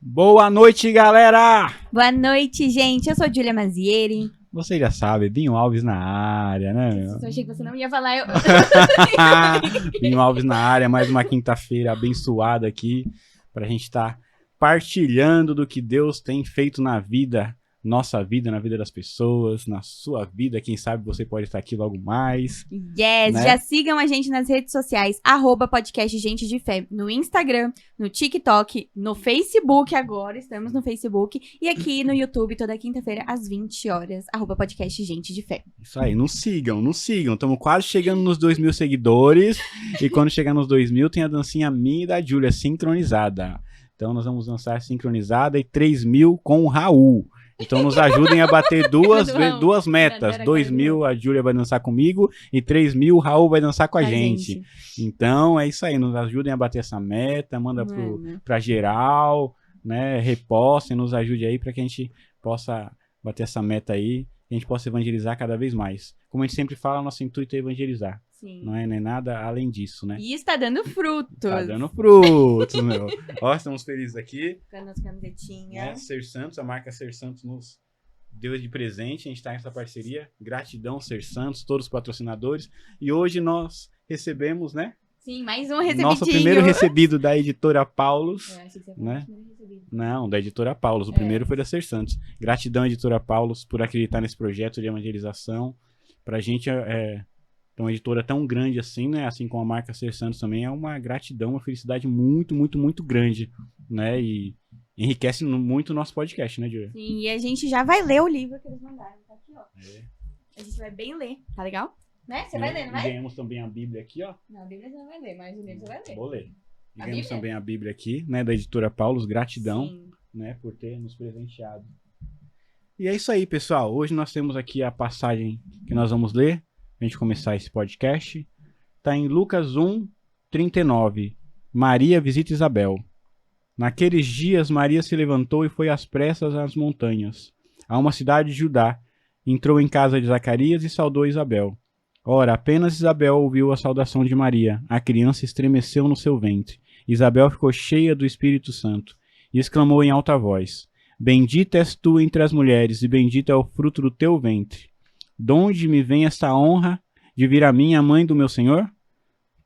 Boa noite, galera! Boa noite, gente. Eu sou Júlia Mazieri. Você já sabe, Binho Alves na área, né, meu? Eu achei que você não ia falar. Binho Alves na área, mais uma quinta-feira abençoada aqui, pra gente estar partilhando do que Deus tem feito na vida, nossa vida, na vida das pessoas, na sua vida. Quem sabe você pode estar aqui logo mais. Yes, né? Já sigam a gente nas redes sociais, @podcast Gente de Fé, no Instagram, no TikTok, no Facebook agora, estamos no Facebook, e aqui no YouTube toda quinta-feira às 20 horas, @podcast Gente de Fé. Isso aí, nos sigam. Estamos quase chegando nos 2.000 seguidores. E quando chegar nos 2.000, tem a dancinha minha e da Júlia sincronizada. Então nós vamos dançar sincronizada e 3.000 com o Raul. Então nos ajudem a bater duas metas. 2.000 a Júlia vai dançar comigo e 3.000 o Raul vai dançar com a gente. Então é isso aí, nos ajudem a bater essa meta, manda pra geral, né? Repostem, nos ajude aí pra que a gente possa bater essa meta aí, e a gente possa evangelizar cada vez mais. Como a gente sempre fala, nosso intuito é evangelizar. Sim. Não é nem nada além disso, né? E está dando frutos. Tá dando frutos, meu. Ó, estamos felizes aqui. Com a nossa camisetinha. Né? Ser Santos, a marca Ser Santos nos deu de presente. A gente tá nessa parceria. Gratidão, Ser Santos, todos os patrocinadores. E hoje nós recebemos, né? Sim, mais um recebidinho. Nosso primeiro recebido da editora Paulus. Eu achei que você né? primeiro recebido. Não, da editora Paulus. O primeiro foi da Ser Santos. Gratidão, editora Paulus, por acreditar nesse projeto de evangelização. Pra gente uma editora tão grande assim, né? Assim como a marca Ser Santos também, é uma gratidão, uma felicidade muito, muito, muito grande, né? E enriquece muito o nosso podcast, né, Júlia? Sim, e a gente já vai ler o livro que eles mandaram. Tá aqui, ó. A gente vai bem ler, tá legal? Né? Você vai ler, não vai? Ganhamos também a Bíblia aqui, ó. Não, a Bíblia você não vai ler, mas o livro você vai ler. Vou ler. E A ganhamos Bíblia? também a Bíblia aqui, né? Da editora Paulus. Gratidão, Sim. né? Por ter nos presenteado. E é isso aí, pessoal. Hoje nós temos aqui a passagem que nós vamos ler. A gente começar esse podcast, tá em Lucas 1:39. Maria visita Isabel. Naqueles dias, Maria se levantou e foi às pressas às montanhas, a uma cidade de Judá. Entrou em casa de Zacarias e saudou Isabel. Ora, apenas Isabel ouviu a saudação de Maria. A criança estremeceu no seu ventre. Isabel ficou cheia do Espírito Santo e exclamou em alta voz: Bendita és tu entre as mulheres, e bendito é o fruto do teu ventre. Donde me vem esta honra de vir a mim, a mãe do meu Senhor?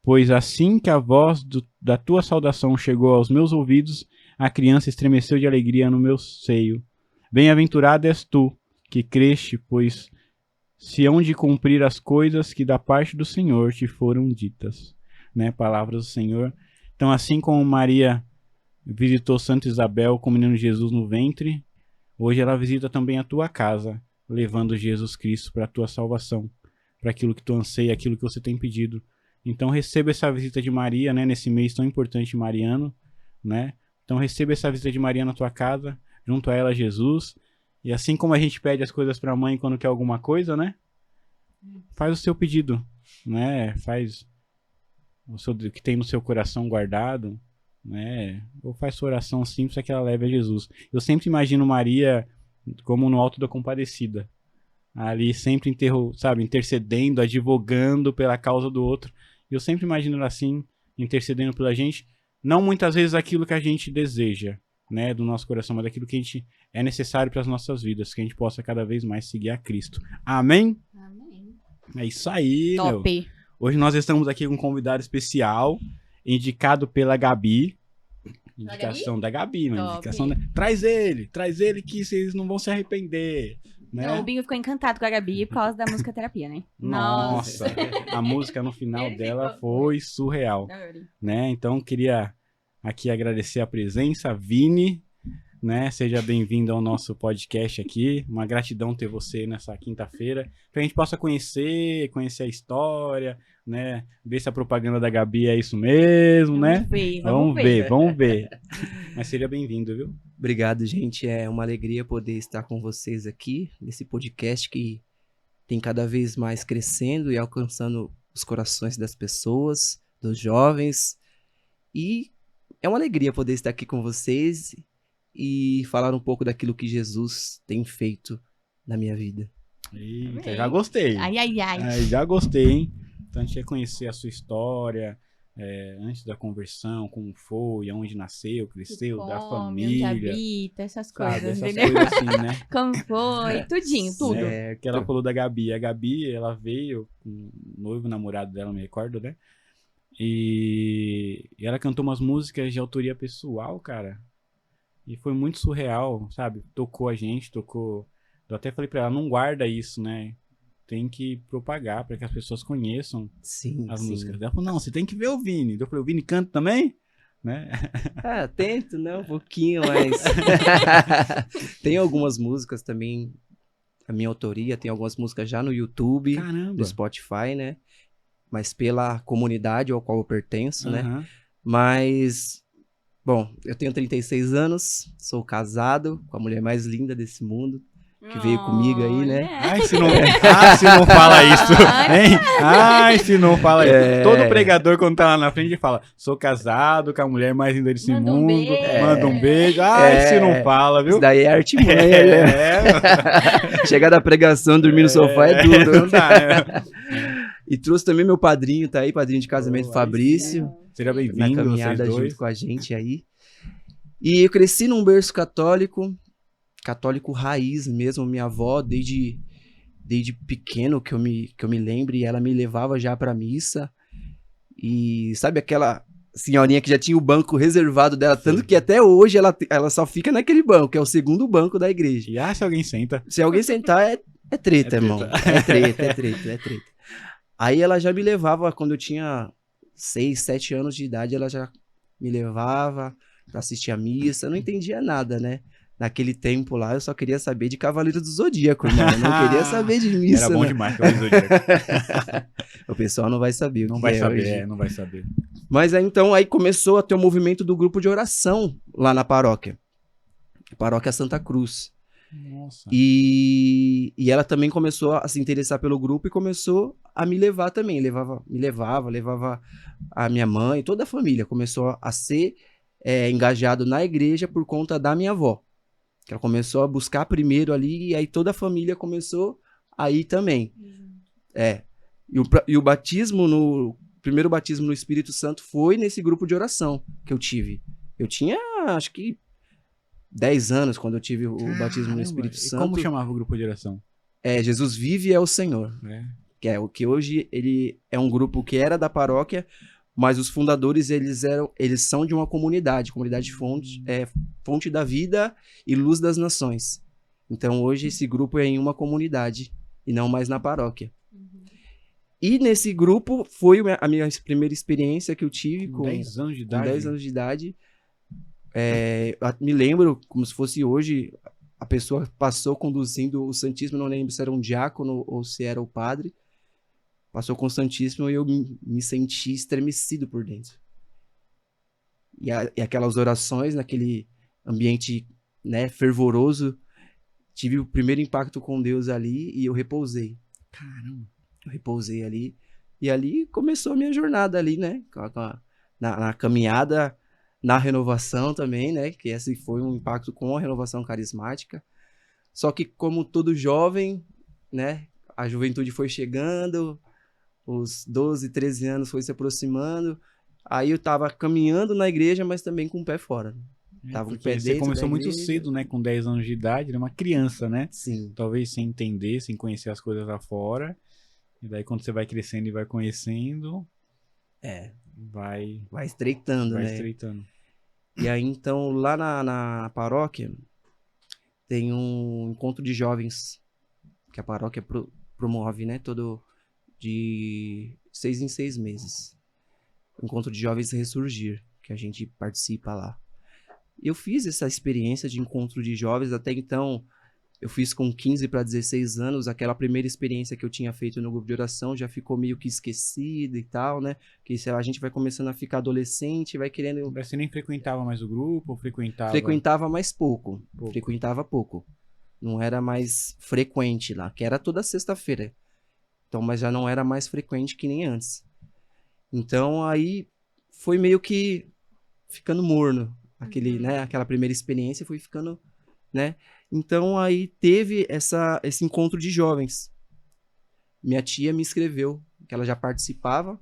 Pois assim que a voz da tua saudação chegou aos meus ouvidos, a criança estremeceu de alegria no meu seio. Bem-aventurada és tu, que creste, pois se hão de cumprir as coisas que da parte do Senhor te foram ditas. Né? Palavras do Senhor. Então, assim como Maria visitou Santa Isabel com o menino Jesus no ventre, hoje ela visita também a tua casa, levando Jesus Cristo para a tua salvação, para aquilo que tu anseia, aquilo que você tem pedido. Então receba essa visita de Maria, né, nesse mês tão importante mariano, né? Então receba essa visita de Maria na tua casa, junto a ela Jesus. E assim como a gente pede as coisas para a mãe quando quer alguma coisa, né? Faz o seu pedido, né? Faz o que tem no seu coração guardado, né? Ou faz sua oração simples para que ela leve a Jesus. Eu sempre imagino Maria como no Alto da Compadecida, ali sempre intercedendo, advogando pela causa do outro. Eu sempre imagino ela assim, intercedendo pela gente, não muitas vezes aquilo que a gente deseja, né, do nosso coração, mas aquilo que a gente é necessário para as nossas vidas, que a gente possa cada vez mais seguir a Cristo. Amém? Amém. É isso aí, Top. meu. Hoje nós estamos aqui com um convidado especial, indicado pela Gabi. Indicação da Gabi, mano. Traz ele que vocês não vão se arrepender. Né? Não, o Binho ficou encantado com a Gabi por causa da música terapia, né? Nossa, a música no final dela foi surreal. Né? Então, queria aqui agradecer a presença, a Vini. Né? Seja bem-vindo ao nosso podcast aqui. Uma gratidão ter você nessa quinta-feira, para a gente possa conhecer a história, né? Ver se a propaganda da Gabi é isso mesmo, né? Vamos ver. Mas seja bem-vindo, viu? Obrigado, gente. É uma alegria poder estar com vocês aqui nesse podcast que tem cada vez mais crescendo e alcançando os corações das pessoas, dos jovens. E é uma alegria poder estar aqui com vocês e falar um pouco daquilo que Jesus tem feito na minha vida. Eita, já gostei. Ai. Já gostei, hein? Então a gente quer conhecer a sua história, antes da conversão, como foi, aonde nasceu, cresceu, da Onde família. habita, essas Sabe, coisas, essas entendeu? coisas assim, né? Como foi, tudinho, tudo. Né? Que ela falou da Gabi. A Gabi, ela veio com o noivo, namorado dela, me recordo, né? E ela cantou umas músicas de autoria pessoal, cara. E foi muito surreal, sabe? Tocou a gente, tocou... Eu até falei pra ela, não guarda isso, né? Tem que propagar pra que as pessoas conheçam Sim, as sim. músicas. Ela falou, não, você tem que ver o Vini. Eu falei, o Vini canta também? Né? Ah, tento, né? Um pouquinho, mas... Tem algumas músicas também, a minha autoria, tem algumas músicas já no YouTube, no Caramba. Spotify, né? Mas pela comunidade ao qual eu pertenço, né? Aham. Mas, bom, eu tenho 36 anos, sou casado com a mulher mais linda desse mundo, que veio comigo aí, né? Olha. Ai, se não fala isso, hein? Ai, se não fala isso. Todo pregador, quando tá lá na frente, fala: sou casado com a mulher mais linda desse Manda um mundo. beijo. Manda um beijo. Ai, se não fala, viu? Isso daí é artimanha, né? Chegar da pregação, dormir no sofá é duro. Não dá, né? E trouxe também meu padrinho, tá aí, padrinho de casamento, Oh, aí Fabrício, Seja na bem-vindo, vocês caminhada dois. junto com a gente aí. E eu cresci num berço católico raiz mesmo, minha avó, desde pequeno que eu me lembre, ela me levava já pra missa. E sabe aquela senhorinha que já tinha o banco reservado dela, tanto que até hoje ela só fica naquele banco, que é o segundo banco da igreja. E se alguém senta. Se alguém sentar, é treta, É irmão. treta. É treta. Aí ela já me levava, quando eu tinha 6, 7 anos de idade, ela já me levava pra assistir a missa. Eu não entendia nada, né? Naquele tempo lá, eu só queria saber de Cavaleiros do Zodíaco, irmão. Eu não queria saber de missa, Era bom né? demais que eu Zodíaco. O pessoal não vai saber Não o que vai é saber, hoje. não vai saber. Mas aí, então, aí começou a ter o movimento do grupo de oração lá na paróquia. Paróquia Santa Cruz. Nossa. E ela também começou a se interessar pelo grupo e começou a me levar também. Levava a minha mãe, toda a família. Começou a ser engajado na igreja por conta da minha avó. Que ela começou a buscar primeiro ali e aí toda a família começou a ir também. E o batismo, primeiro batismo no Espírito Santo foi nesse grupo de oração que eu tive. Eu tinha, acho que 10 anos quando eu tive o batismo no Espírito E Santo. como chamava o grupo de oração? Jesus Vive é o Senhor. Que é o que hoje ele é um grupo que era da paróquia, mas os fundadores eles são de uma comunidade Fonte da Vida e Luz das Nações. Então hoje esse grupo é em uma comunidade e não mais na paróquia. E nesse grupo foi a minha primeira experiência que eu tive Com 10 anos de com idade. 10 anos de idade. Eu me lembro como se fosse hoje, a pessoa passou conduzindo o Santíssimo, não lembro se era um diácono ou se era o padre, passou com o Santíssimo e eu me senti estremecido por dentro. E aquelas orações, naquele ambiente, né, fervoroso, tive o primeiro impacto com Deus ali e eu repousei. Caramba. Eu repousei ali. E ali começou a minha jornada ali, né? Na caminhada, na renovação também, né? Que esse foi um impacto com a renovação carismática. Só que como todo jovem, né? A juventude foi chegando, os 12, 13 anos foi se aproximando. Aí eu tava caminhando na igreja, mas também com o pé fora. Tava um Porque pé você dentro começou da muito igreja. cedo, né? Com 10 anos de idade, era uma criança, né? Sim. Talvez sem entender, sem conhecer as coisas lá fora. E daí quando você vai crescendo e vai conhecendo, vai Estreitando, né? estreitando. E aí, então, lá na paróquia, tem um encontro de jovens que a paróquia promove, né? Todo de 6 em 6 meses. Encontro de jovens Ressurgir, que a gente participa lá. Eu fiz essa experiência de encontro de jovens, até então eu fiz com 15 para 16 anos, aquela primeira experiência que eu tinha feito no grupo de oração já ficou meio que esquecida e tal, né? Que a gente vai começando a ficar adolescente, vai querendo... Você nem frequentava mais o grupo, ou frequentava... Frequentava mais pouco. Frequentava pouco. Não era mais frequente lá, que era toda sexta-feira. Então, mas já não era mais frequente que nem antes. Então, aí foi meio que ficando morno. Aquela primeira experiência foi ficando, né? Então, aí teve esse encontro de jovens. Minha tia me escreveu, que ela já participava.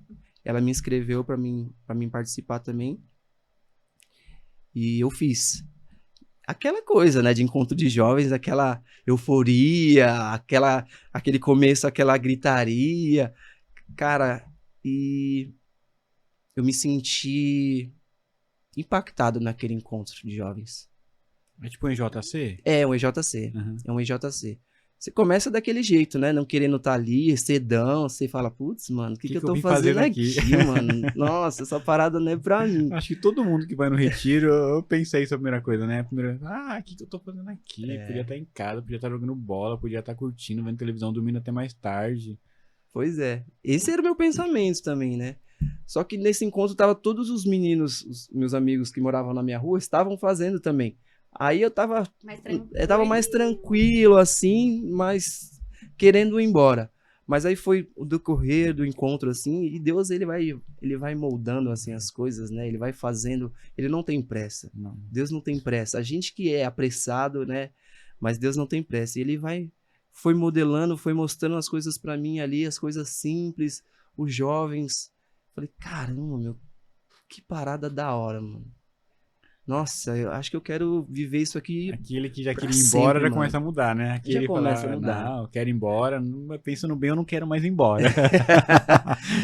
ela me inscreveu para mim participar também. E eu fiz. Aquela coisa, né, de encontro de jovens, aquela euforia, aquele começo, aquela gritaria. Cara, e eu me senti impactado naquele encontro de jovens. É tipo um JC? É um EJC. Uhum. É um EJC. Você começa daquele jeito, né? Não querendo estar ali, cedão. Você fala, putz, mano, o que eu tô vim fazendo fazer aqui, mano? Nossa, essa parada não é pra mim. Acho que todo mundo que vai no retiro, eu pensei isso a primeira coisa, né? O que eu tô fazendo aqui? Podia estar em casa, podia estar jogando bola, podia estar curtindo, vendo televisão, dormindo até mais tarde. Pois é. Esse era o meu pensamento também, né? Só que nesse encontro tava todos os meninos, os meus amigos que moravam na minha rua, estavam fazendo também. Aí eu tava mais tranquilo, assim, mas querendo ir embora. Mas aí foi o decorrer do encontro, assim, e Deus, ele vai moldando, assim, as coisas, né? Ele vai fazendo, ele não tem pressa. Não. Deus não tem pressa. A gente que é apressado, né? Mas Deus não tem pressa. E ele foi modelando, foi mostrando as coisas pra mim ali, as coisas simples, os jovens. Falei, caramba, meu, que parada da hora, mano. Nossa, eu acho que eu quero viver isso aqui. Aquele que já pra queria ir embora sempre, já começa a mudar, né? Aquele Já começa fala, a mudar. não, eu quero ir embora, pensando bem, eu não quero mais ir embora.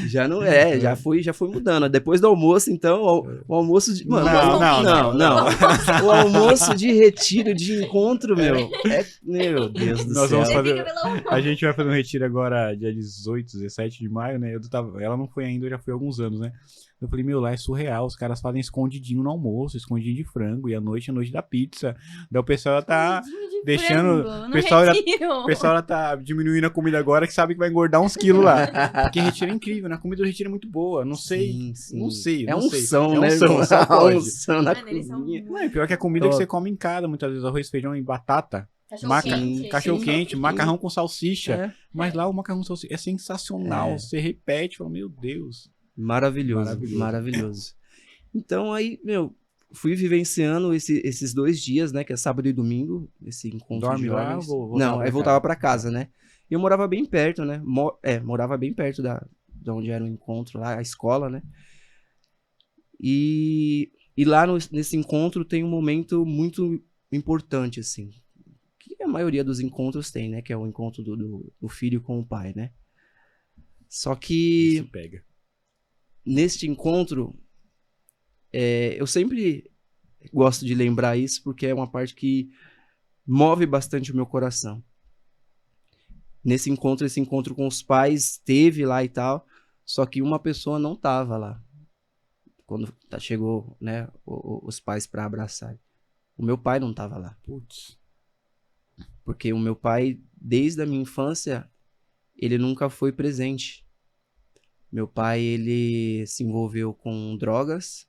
Já não é, já foi mudando. Depois do almoço, então, o almoço de... Mano, não. O almoço de retiro, de encontro, meu Deus do Nós céu. vamos fazer, a gente vai fazer um retiro agora, dia 18, 17 de maio, né? Ela não foi ainda, eu já fui há alguns anos, né? Eu falei, lá é surreal, os caras fazem escondidinho no almoço, escondidinho de frango, e à noite é noite da pizza. Daí o pessoal tá deixando... O pessoal tá diminuindo a comida agora, que sabe que vai engordar uns quilos lá. Porque retiro é incrível, né? A comida do retiro é muito boa, não sei. Sim. Não sei. É unção, né? Só pode. Unção na cozinha. Não, é pior que a comida que você come em casa, muitas vezes arroz, feijão e batata. Cachorro-quente, macarrão com salsicha. É. Mas lá o macarrão com salsicha é sensacional. Você repete, fala, meu Deus. Maravilhoso. Então aí, fui vivenciando esses 2 dias, né, que é sábado e domingo, esse encontro Dorme de lá jovens. ou Não, aí voltava pra casa, né? E eu morava bem perto, né? Morava bem perto de onde era o encontro lá, a escola, né? E lá nesse encontro tem um momento muito importante, assim, que a maioria dos encontros tem, né? Que é o encontro do filho com o pai, né? Só que... Isso pega. Neste encontro, eu sempre gosto de lembrar isso, porque é uma parte que move bastante o meu coração. Esse encontro com os pais teve lá e tal, só que uma pessoa não estava lá. Quando chegou, né, os pais para abraçar. O meu pai não estava lá. Putz. Porque o meu pai, desde a minha infância, ele nunca foi presente. Meu pai, ele se envolveu com drogas,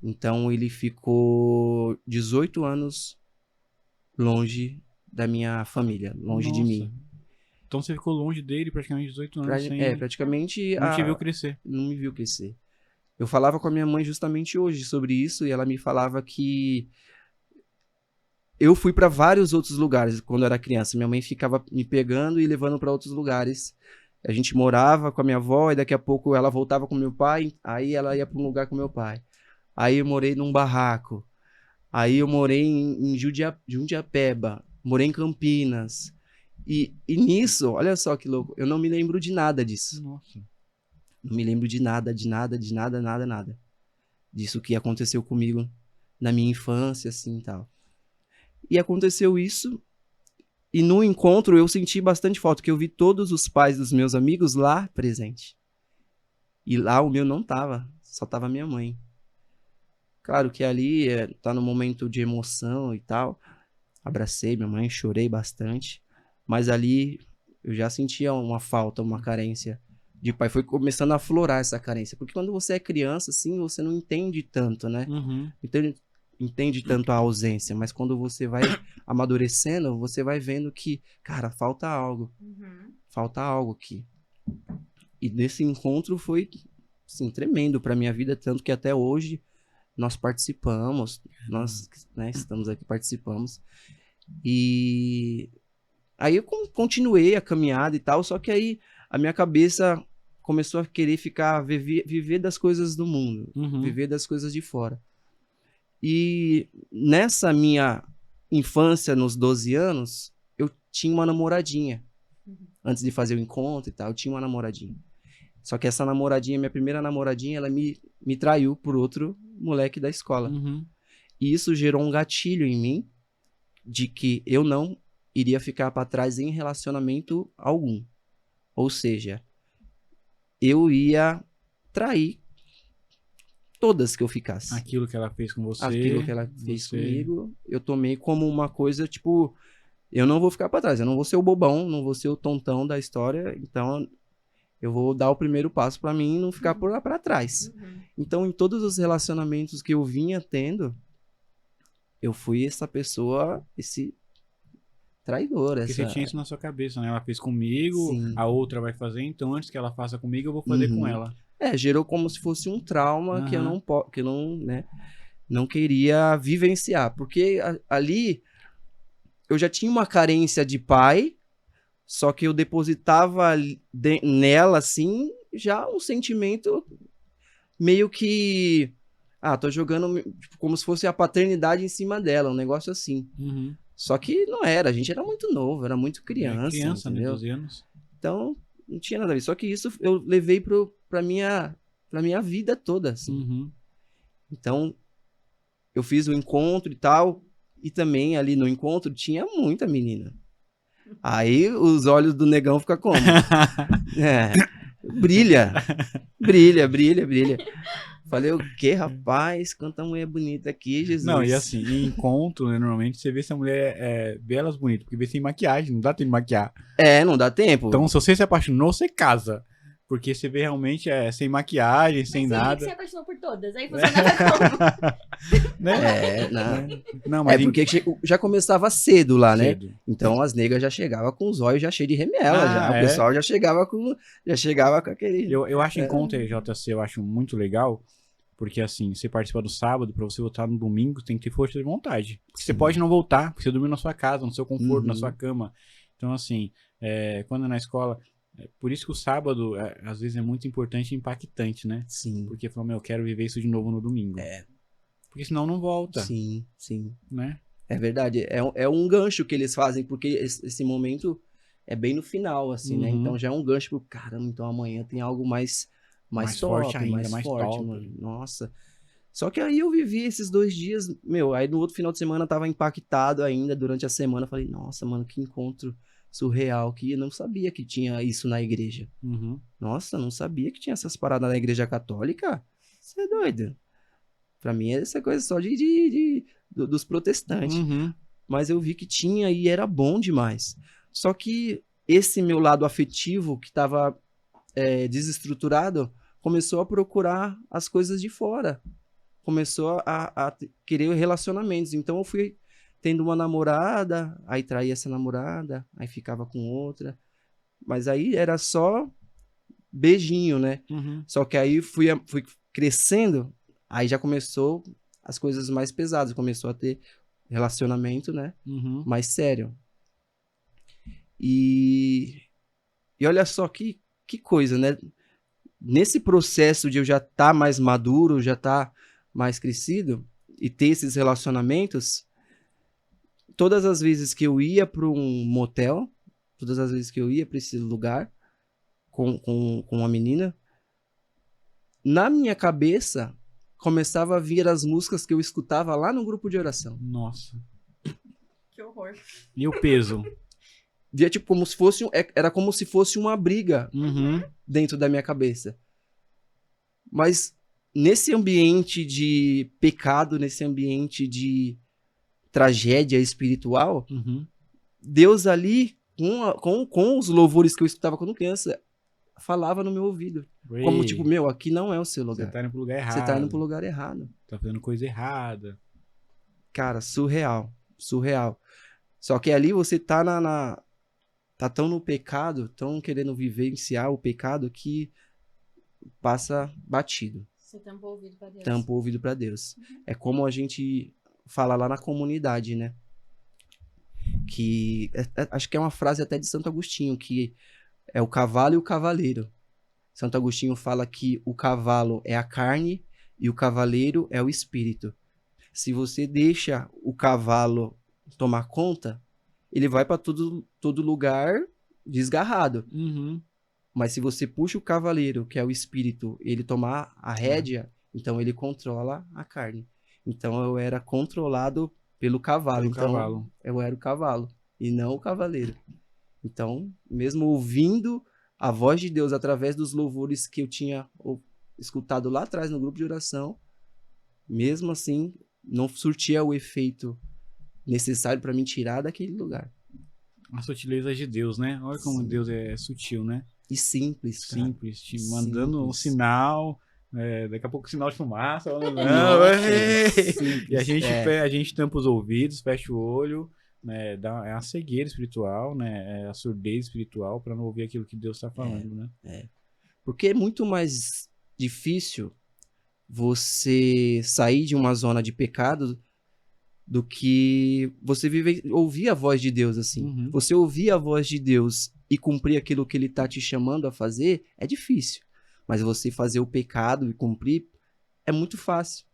então ele ficou 18 anos longe da minha família, longe de mim. Então você ficou longe dele praticamente 18 anos praticamente... Não te viu crescer. Não me viu crescer. Eu falava com a minha mãe justamente hoje sobre isso, e ela me falava que eu fui para vários outros lugares quando eu era criança. Minha mãe ficava me pegando e levando para outros lugares. A gente morava com a minha avó e daqui a pouco ela voltava com meu pai, aí ela ia para um lugar com meu pai. Aí eu morei num barraco. Aí eu morei em Jundiapeba, morei em Campinas. E nisso, olha só que louco, eu não me lembro de nada disso. Nossa. Não me lembro de nada. Disso que aconteceu comigo na minha infância, assim, e tal. E aconteceu isso... E no encontro eu senti bastante falta, porque eu vi todos os pais dos meus amigos lá presentes. E lá o meu não tava, só tava minha mãe. Claro que ali tá no momento de emoção e tal. Abracei minha mãe, chorei bastante. Mas ali eu já sentia uma falta, uma carência de pai. Foi começando a aflorar essa carência. Porque quando você é criança, assim, você não entende tanto, né? Uhum. Entende tanto a ausência, mas quando você vai amadurecendo, você vai vendo que, cara, falta algo. Falta algo aqui. E nesse encontro foi, assim, tremendo pra minha vida, tanto que até hoje nós participamos, nós, né, estamos aqui, participamos. E aí eu continuei a caminhada e tal, só que aí a minha cabeça começou a querer viver das coisas do mundo, Uhum. viver das coisas de fora. E nessa minha infância, nos 12 anos, eu tinha uma namoradinha. Antes de fazer o encontro e tal, eu tinha uma namoradinha. Só que essa namoradinha, minha primeira namoradinha, ela me traiu por outro moleque da escola. Uhum. E isso gerou um gatilho em mim de que eu não iria ficar para trás em relacionamento algum. Ou seja, eu ia trair todas que eu ficasse. Aquilo que ela fez com você. Aquilo que ela fez você- comigo, eu tomei como uma coisa, tipo, eu não vou ficar pra trás, eu não vou ser o bobão, não vou ser o tontão da história, então eu vou dar o primeiro passo pra mim e não ficar pra trás. Então, em todos os relacionamentos que eu vinha tendo, eu fui essa pessoa, esse traidor, Porque essa... você tinha isso na sua cabeça, né? Ela fez comigo, Sim. a outra vai fazer, então antes que ela faça comigo, eu vou fazer com Uhum. ela. gerou como se fosse um trauma que eu Aham. não queria vivenciar, porque ali eu já tinha uma carência de pai, só que eu depositava nela, assim, já um sentimento meio que, tô jogando tipo, como se fosse a paternidade em cima dela, um negócio assim. Uhum. Só que não era, a gente era muito novo, era muito criança, Criança, né? entendeu? 12 anos. Então, não tinha nada a ver. Só que isso eu levei pra minha vida toda, assim. Uhum. Então, eu fiz o encontro e tal, e também ali no encontro tinha muita menina. Aí os olhos do negão ficam como? Brilha. Falei, o quê, rapaz? Quanta mulher bonita aqui, Jesus. Não, e assim, em encontro, né, normalmente você vê se a mulher vê elas bonitas, porque vê sem maquiagem, não dá tempo de maquiar. Não dá tempo. Então, se você se apaixonou, você casa. Porque você vê realmente sem maquiagem, sem Mas nada. você apaixonou por todas, aí funcionava como? Né? Não. Não, mas Porque já começava cedo lá, né? cedo. Então as negras já chegavam com os olhos já cheios de remela, já. é? O pessoal já chegava com aquele... Eu acho encontro JC, eu acho muito legal, porque assim, você participa do sábado, pra você voltar no domingo, tem que ter força de vontade. Porque você pode não voltar, porque você dormiu na sua casa, no seu conforto, na sua cama. Então, assim, quando é na escola, por isso que o sábado, às vezes, é muito importante e impactante, né? Sim. Porque falou, eu quero viver isso de novo no domingo. Porque senão não volta, Sim. né? É verdade. É um gancho que eles fazem, porque esse momento é bem no final, assim, né? Uhum. Então já é um gancho pro caramba, então amanhã tem algo mais Mais top, forte ainda, mais forte, top. mano. Nossa. Só que aí eu vivi esses 2 dias, aí no outro final de semana eu tava impactado ainda durante a semana. Falei, nossa, mano, que encontro surreal, que eu não sabia que tinha isso na igreja. Uhum. Nossa, não sabia que tinha essas paradas na igreja católica. Você é doido. Pra mim, essa coisa só dos protestantes. Uhum. Mas eu vi que tinha e era bom demais. Só que esse meu lado afetivo, que estava desestruturado, começou a procurar as coisas de fora. Começou a querer relacionamentos. Então eu fui tendo uma namorada, aí traía essa namorada, aí ficava com outra. Mas aí era só beijinho, né? Uhum. Só que aí fui crescendo, aí já começou as coisas mais pesadas. Começou a ter relacionamento, né? Uhum. Mais sério. E olha só que coisa, né? Nesse processo de eu já estar mais maduro, já estar mais crescido e ter esses relacionamentos, todas as vezes que eu ia para um motel, todas as vezes que eu ia para esse lugar com uma menina, na minha cabeça começava a vir as músicas que eu escutava lá no grupo de oração. Nossa. Que horror. E o peso? Via tipo como se fosse era como se fosse uma briga Uhum. dentro da minha cabeça. Mas nesse ambiente de pecado, nesse ambiente de tragédia espiritual, Uhum. Deus ali, com os louvores que eu escutava quando criança, falava no meu ouvido. Como tipo, aqui não é o seu lugar. Você tá indo pro lugar errado. Você tá indo pro lugar errado. Tá fazendo coisa errada. Cara, surreal. Só que ali você tá tá tão no pecado, tão querendo vivenciar o pecado que passa batido. Você tampou o ouvido pra Deus. Tampa o ouvido pra Deus. É como a gente fala lá na comunidade, né? Que acho que é uma frase até de Santo Agostinho, que é o cavalo e o cavaleiro. Santo Agostinho fala que o cavalo é a carne e o cavaleiro é o espírito. Se você deixa o cavalo tomar conta, ele vai para todo lugar desgarrado. Uhum. Mas se você puxa o cavaleiro, que é o espírito, ele tomar a rédea, então ele controla a carne. Então eu era controlado pelo cavalo. Pelo Então cavalo. eu era o cavalo e não o cavaleiro. Então, mesmo ouvindo a voz de Deus através dos louvores que eu tinha escutado lá atrás no grupo de oração, mesmo assim, não surtia o efeito necessário para me tirar daquele lugar. A sutileza de Deus, né? Olha como Sim. Deus é sutil, né? E simples, cara. Simples, te mandando um Simples. sinal, daqui a pouco sinal de fumaça. Não, Nossa, ei! E a gente tampa os ouvidos, fecha o olho, né? É a cegueira espiritual, né? É a surdez espiritual para não ouvir aquilo que Deus está falando, né? Porque é muito mais difícil você sair de uma zona de pecado do que você ouvir a voz de Deus, assim. Uhum. Você ouvir a voz de Deus e cumprir aquilo que ele tá te chamando a fazer é difícil. Mas você fazer o pecado e cumprir é muito fácil.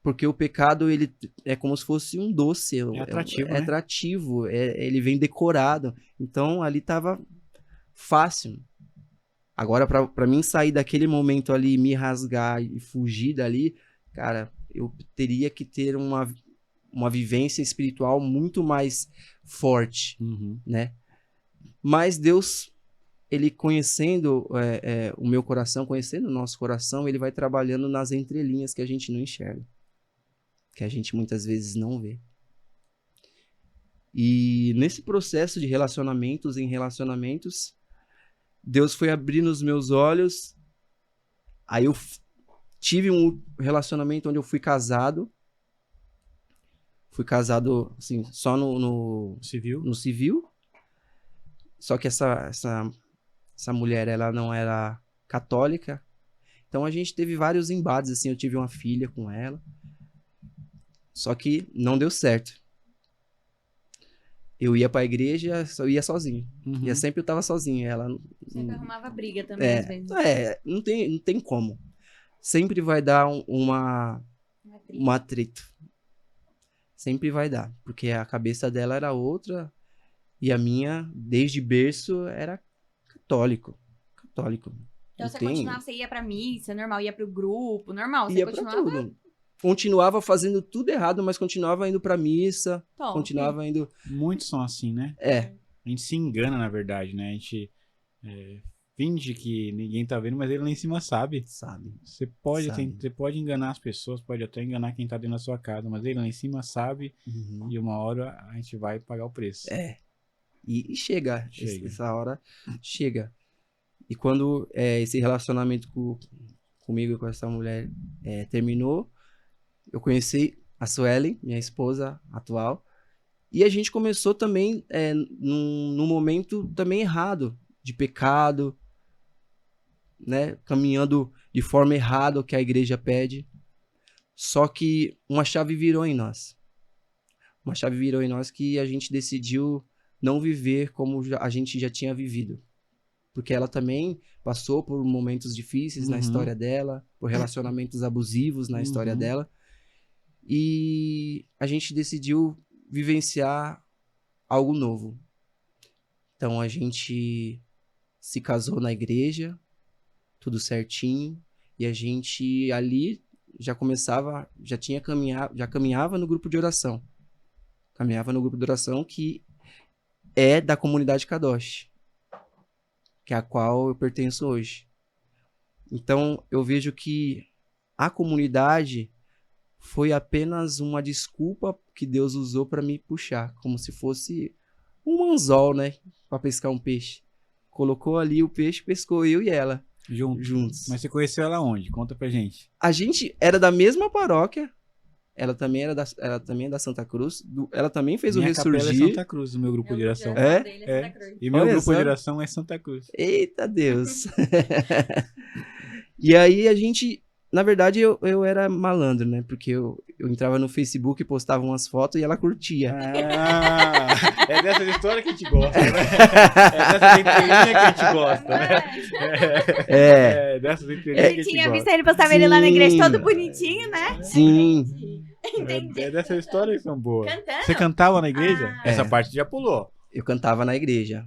Porque o pecado, ele é como se fosse um doce. É atrativo, É né? atrativo, ele vem decorado. Então, ali tava fácil. Agora, pra mim sair daquele momento ali, me rasgar e fugir dali, cara, eu teria que ter uma vivência espiritual muito mais forte, Uhum. né? Mas Deus, ele conhecendo o meu coração, conhecendo o nosso coração, ele vai trabalhando nas entrelinhas que a gente não enxerga, que a gente muitas vezes não vê. E nesse processo de relacionamentos em relacionamentos, Deus foi abrindo os meus olhos. Aí eu tive um relacionamento onde eu fui casado. Fui casado, assim, só no civil. Só que essa mulher, ela não era católica. Então a gente teve vários embates, assim. Eu tive uma filha com ela. Só que não deu certo. Eu ia pra igreja, só ia sozinho. Uhum. E sempre eu tava sozinho. Ela Sempre arrumava briga também, às vezes. não tem como. Sempre vai dar um atrito. Sempre vai dar. Porque a cabeça dela era outra e a minha, desde berço, era católico. Então você continuava, você ia pra missa, normal, ia pro grupo, normal, você ia continuava... pra tudo. Continuava fazendo tudo errado, mas continuava indo pra missa, Top. continuava indo... Muitos são assim, né? A gente se engana, na verdade, né? A gente finge que ninguém tá vendo, mas ele lá em cima sabe. Você pode enganar as pessoas, pode até enganar quem tá dentro da sua casa, mas ele lá em cima sabe. Uhum. E uma hora a gente vai pagar o preço. E chega. Essa hora chega. E quando esse relacionamento comigo e com essa mulher terminou, eu conheci a Suelen, minha esposa atual, e a gente começou também num momento também errado, de pecado, né? Caminhando de forma errada o que a igreja pede. Só que uma chave virou em nós. Uma chave virou em nós que a gente decidiu não viver como a gente já tinha vivido. Porque ela também passou por momentos difíceis na história dela, por relacionamentos abusivos na história dela. E a gente decidiu vivenciar algo novo. Então a gente se casou na igreja, tudo certinho, e a gente ali já caminhava no grupo de oração. Caminhava no grupo de oração que é da comunidade Kadosh, que é a qual eu pertenço hoje. Então eu vejo que a comunidade foi apenas uma desculpa que Deus usou para me puxar, como se fosse um anzol, né, para pescar um peixe. Colocou ali o peixe, pescou eu e ela juntos. Mas você conheceu ela onde? Conta pra gente. A gente era da mesma paróquia. Ela também é da Santa Cruz. Ela também fez Minha o Ressurgir. capela é Santa Cruz, o meu grupo de oração. E meu Olha grupo só. de oração é Santa Cruz. Eita Deus! E aí a gente, Na verdade, eu era malandro, né? Porque eu entrava no Facebook, postava umas fotos e ela curtia. Ah, é dessa história que a gente gosta, né? É dessas entrelinhas que a gente gosta, né? É dessas entrelinhas que a Ele gente tinha visto gosta. ele postava ele lá na igreja Sim. todo bonitinho, né? Sim. Entendi. É dessas histórias que são boas. Cantando? Você cantava na igreja? Ah. Essa É. parte já pulou. Eu cantava na igreja.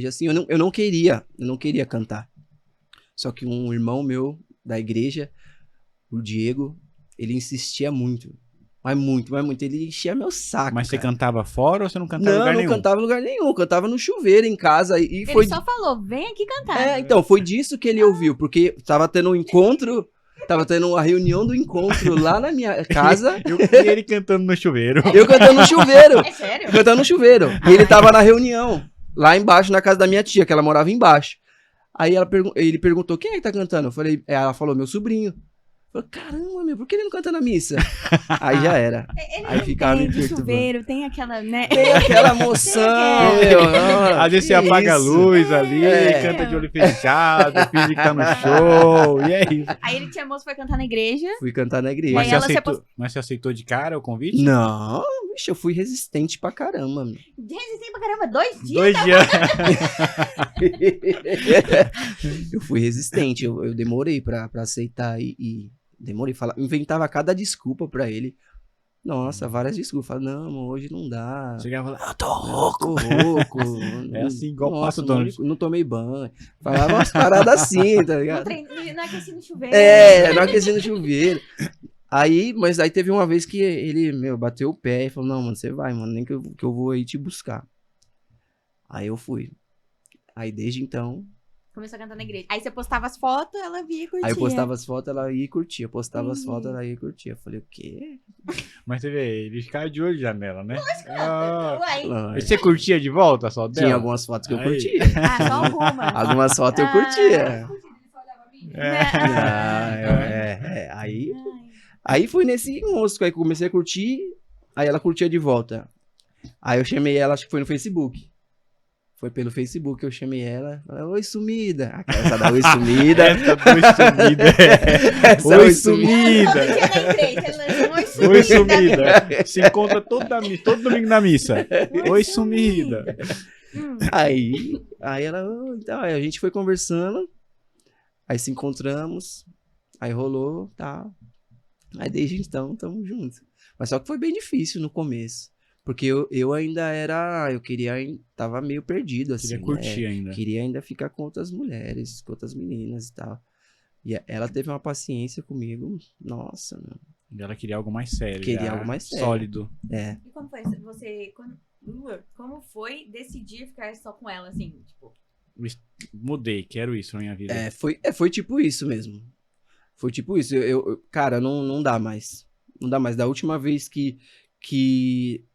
Assim, eu não queria cantar. Só que um irmão meu da igreja, o Diego, ele insistia muito. Mas muito. Ele enchia meu saco, Mas você cara. cantava fora ou você não cantava em Não, lugar não nenhum? cantava em lugar nenhum. Cantava no chuveiro, em casa. E Ele foi... só falou, vem aqui cantar. Então, foi disso que ele ouviu. Porque tava tendo um encontro... Tava tendo uma reunião do encontro lá na minha casa. Eu vi ele cantando no chuveiro. Eu cantando no chuveiro. É sério? Cantando no chuveiro. E ele tava na reunião, lá embaixo, na casa da minha tia, que ela morava embaixo. Aí ele perguntou, quem é que tá cantando? Eu falei, ela falou, meu sobrinho. Eu falei, caramba, meu, por que ele não canta na missa? Aí já era. Ele Aí não ficava tem me de perturbando. chuveiro, tem aquela, né? Tem aquela moção, Tem meu. Ah, Às vezes você que apaga a isso? luz ali, É. canta de olho fechado, finge que tá no show, e é isso. Aí ele te chamou, você foi cantar na igreja. Fui cantar na E igreja. Mas aí você, ela se aceitou, mas você aceitou de cara o convite? Não, bicho, eu fui resistente pra caramba. Meu. Resistei pra caramba, 2 dias. 2 dias. Eu fui resistente, eu demorei pra aceitar e demorei. Inventava cada desculpa pra ele. Nossa, várias desculpas. Falava, não, amor, hoje não dá. Chegava lá, Eu tô rouco. É assim, igual passa o não, dono. não tomei banho. Falava umas paradas assim, tá Não, ligado? não aqueci no chuveiro. Não aqueci no chuveiro. Mas aí teve uma vez que ele, bateu o pé e falou, não, mano, você vai, mano, nem que eu vou aí te buscar. Aí eu fui. Aí desde então, Começou a cantar na igreja. Aí você postava as fotos, ela via e curtia. aí eu postava as fotos, ela ia e curtia. Postava as fotos, ela ia e curtia. Eu falei, o quê? Mas você vê, ele ficava de olho já nela, né? Ah, Uai. e você curtia de volta só dela? Tinha algumas fotos que eu Aí. curtia. Ah, só algumas. Algumas fotos eu curtia. É. Aí foi nesse monstro aí que eu comecei a curtir, aí ela curtia de volta. Aí eu chamei ela, acho que foi no Facebook. Foi pelo Facebook que eu chamei ela. Falei, oi, sumida. Aquela da oi, sumida. Oi, sumida. Oi, sumida. Se encontra todo domingo na missa. Oi, sumida. Aí ela, então, aí a gente foi conversando. Aí se encontramos. Aí rolou, tá. Aí desde então, tamo juntos. Mas só que foi bem difícil no começo. Porque eu ainda tava meio perdido, assim. Queria curtir né? ainda. Queria ainda ficar com outras mulheres, com outras meninas e tal. E ela teve uma paciência comigo, nossa, meu. E ela queria algo mais sério. Queria já algo mais sério. Sólido. É. E como foi você... Como foi decidir ficar só com ela, assim, tipo... Mudei, quero isso na minha vida. Foi tipo isso mesmo. Foi tipo isso. Cara, não dá mais. Não dá mais. Da última vez que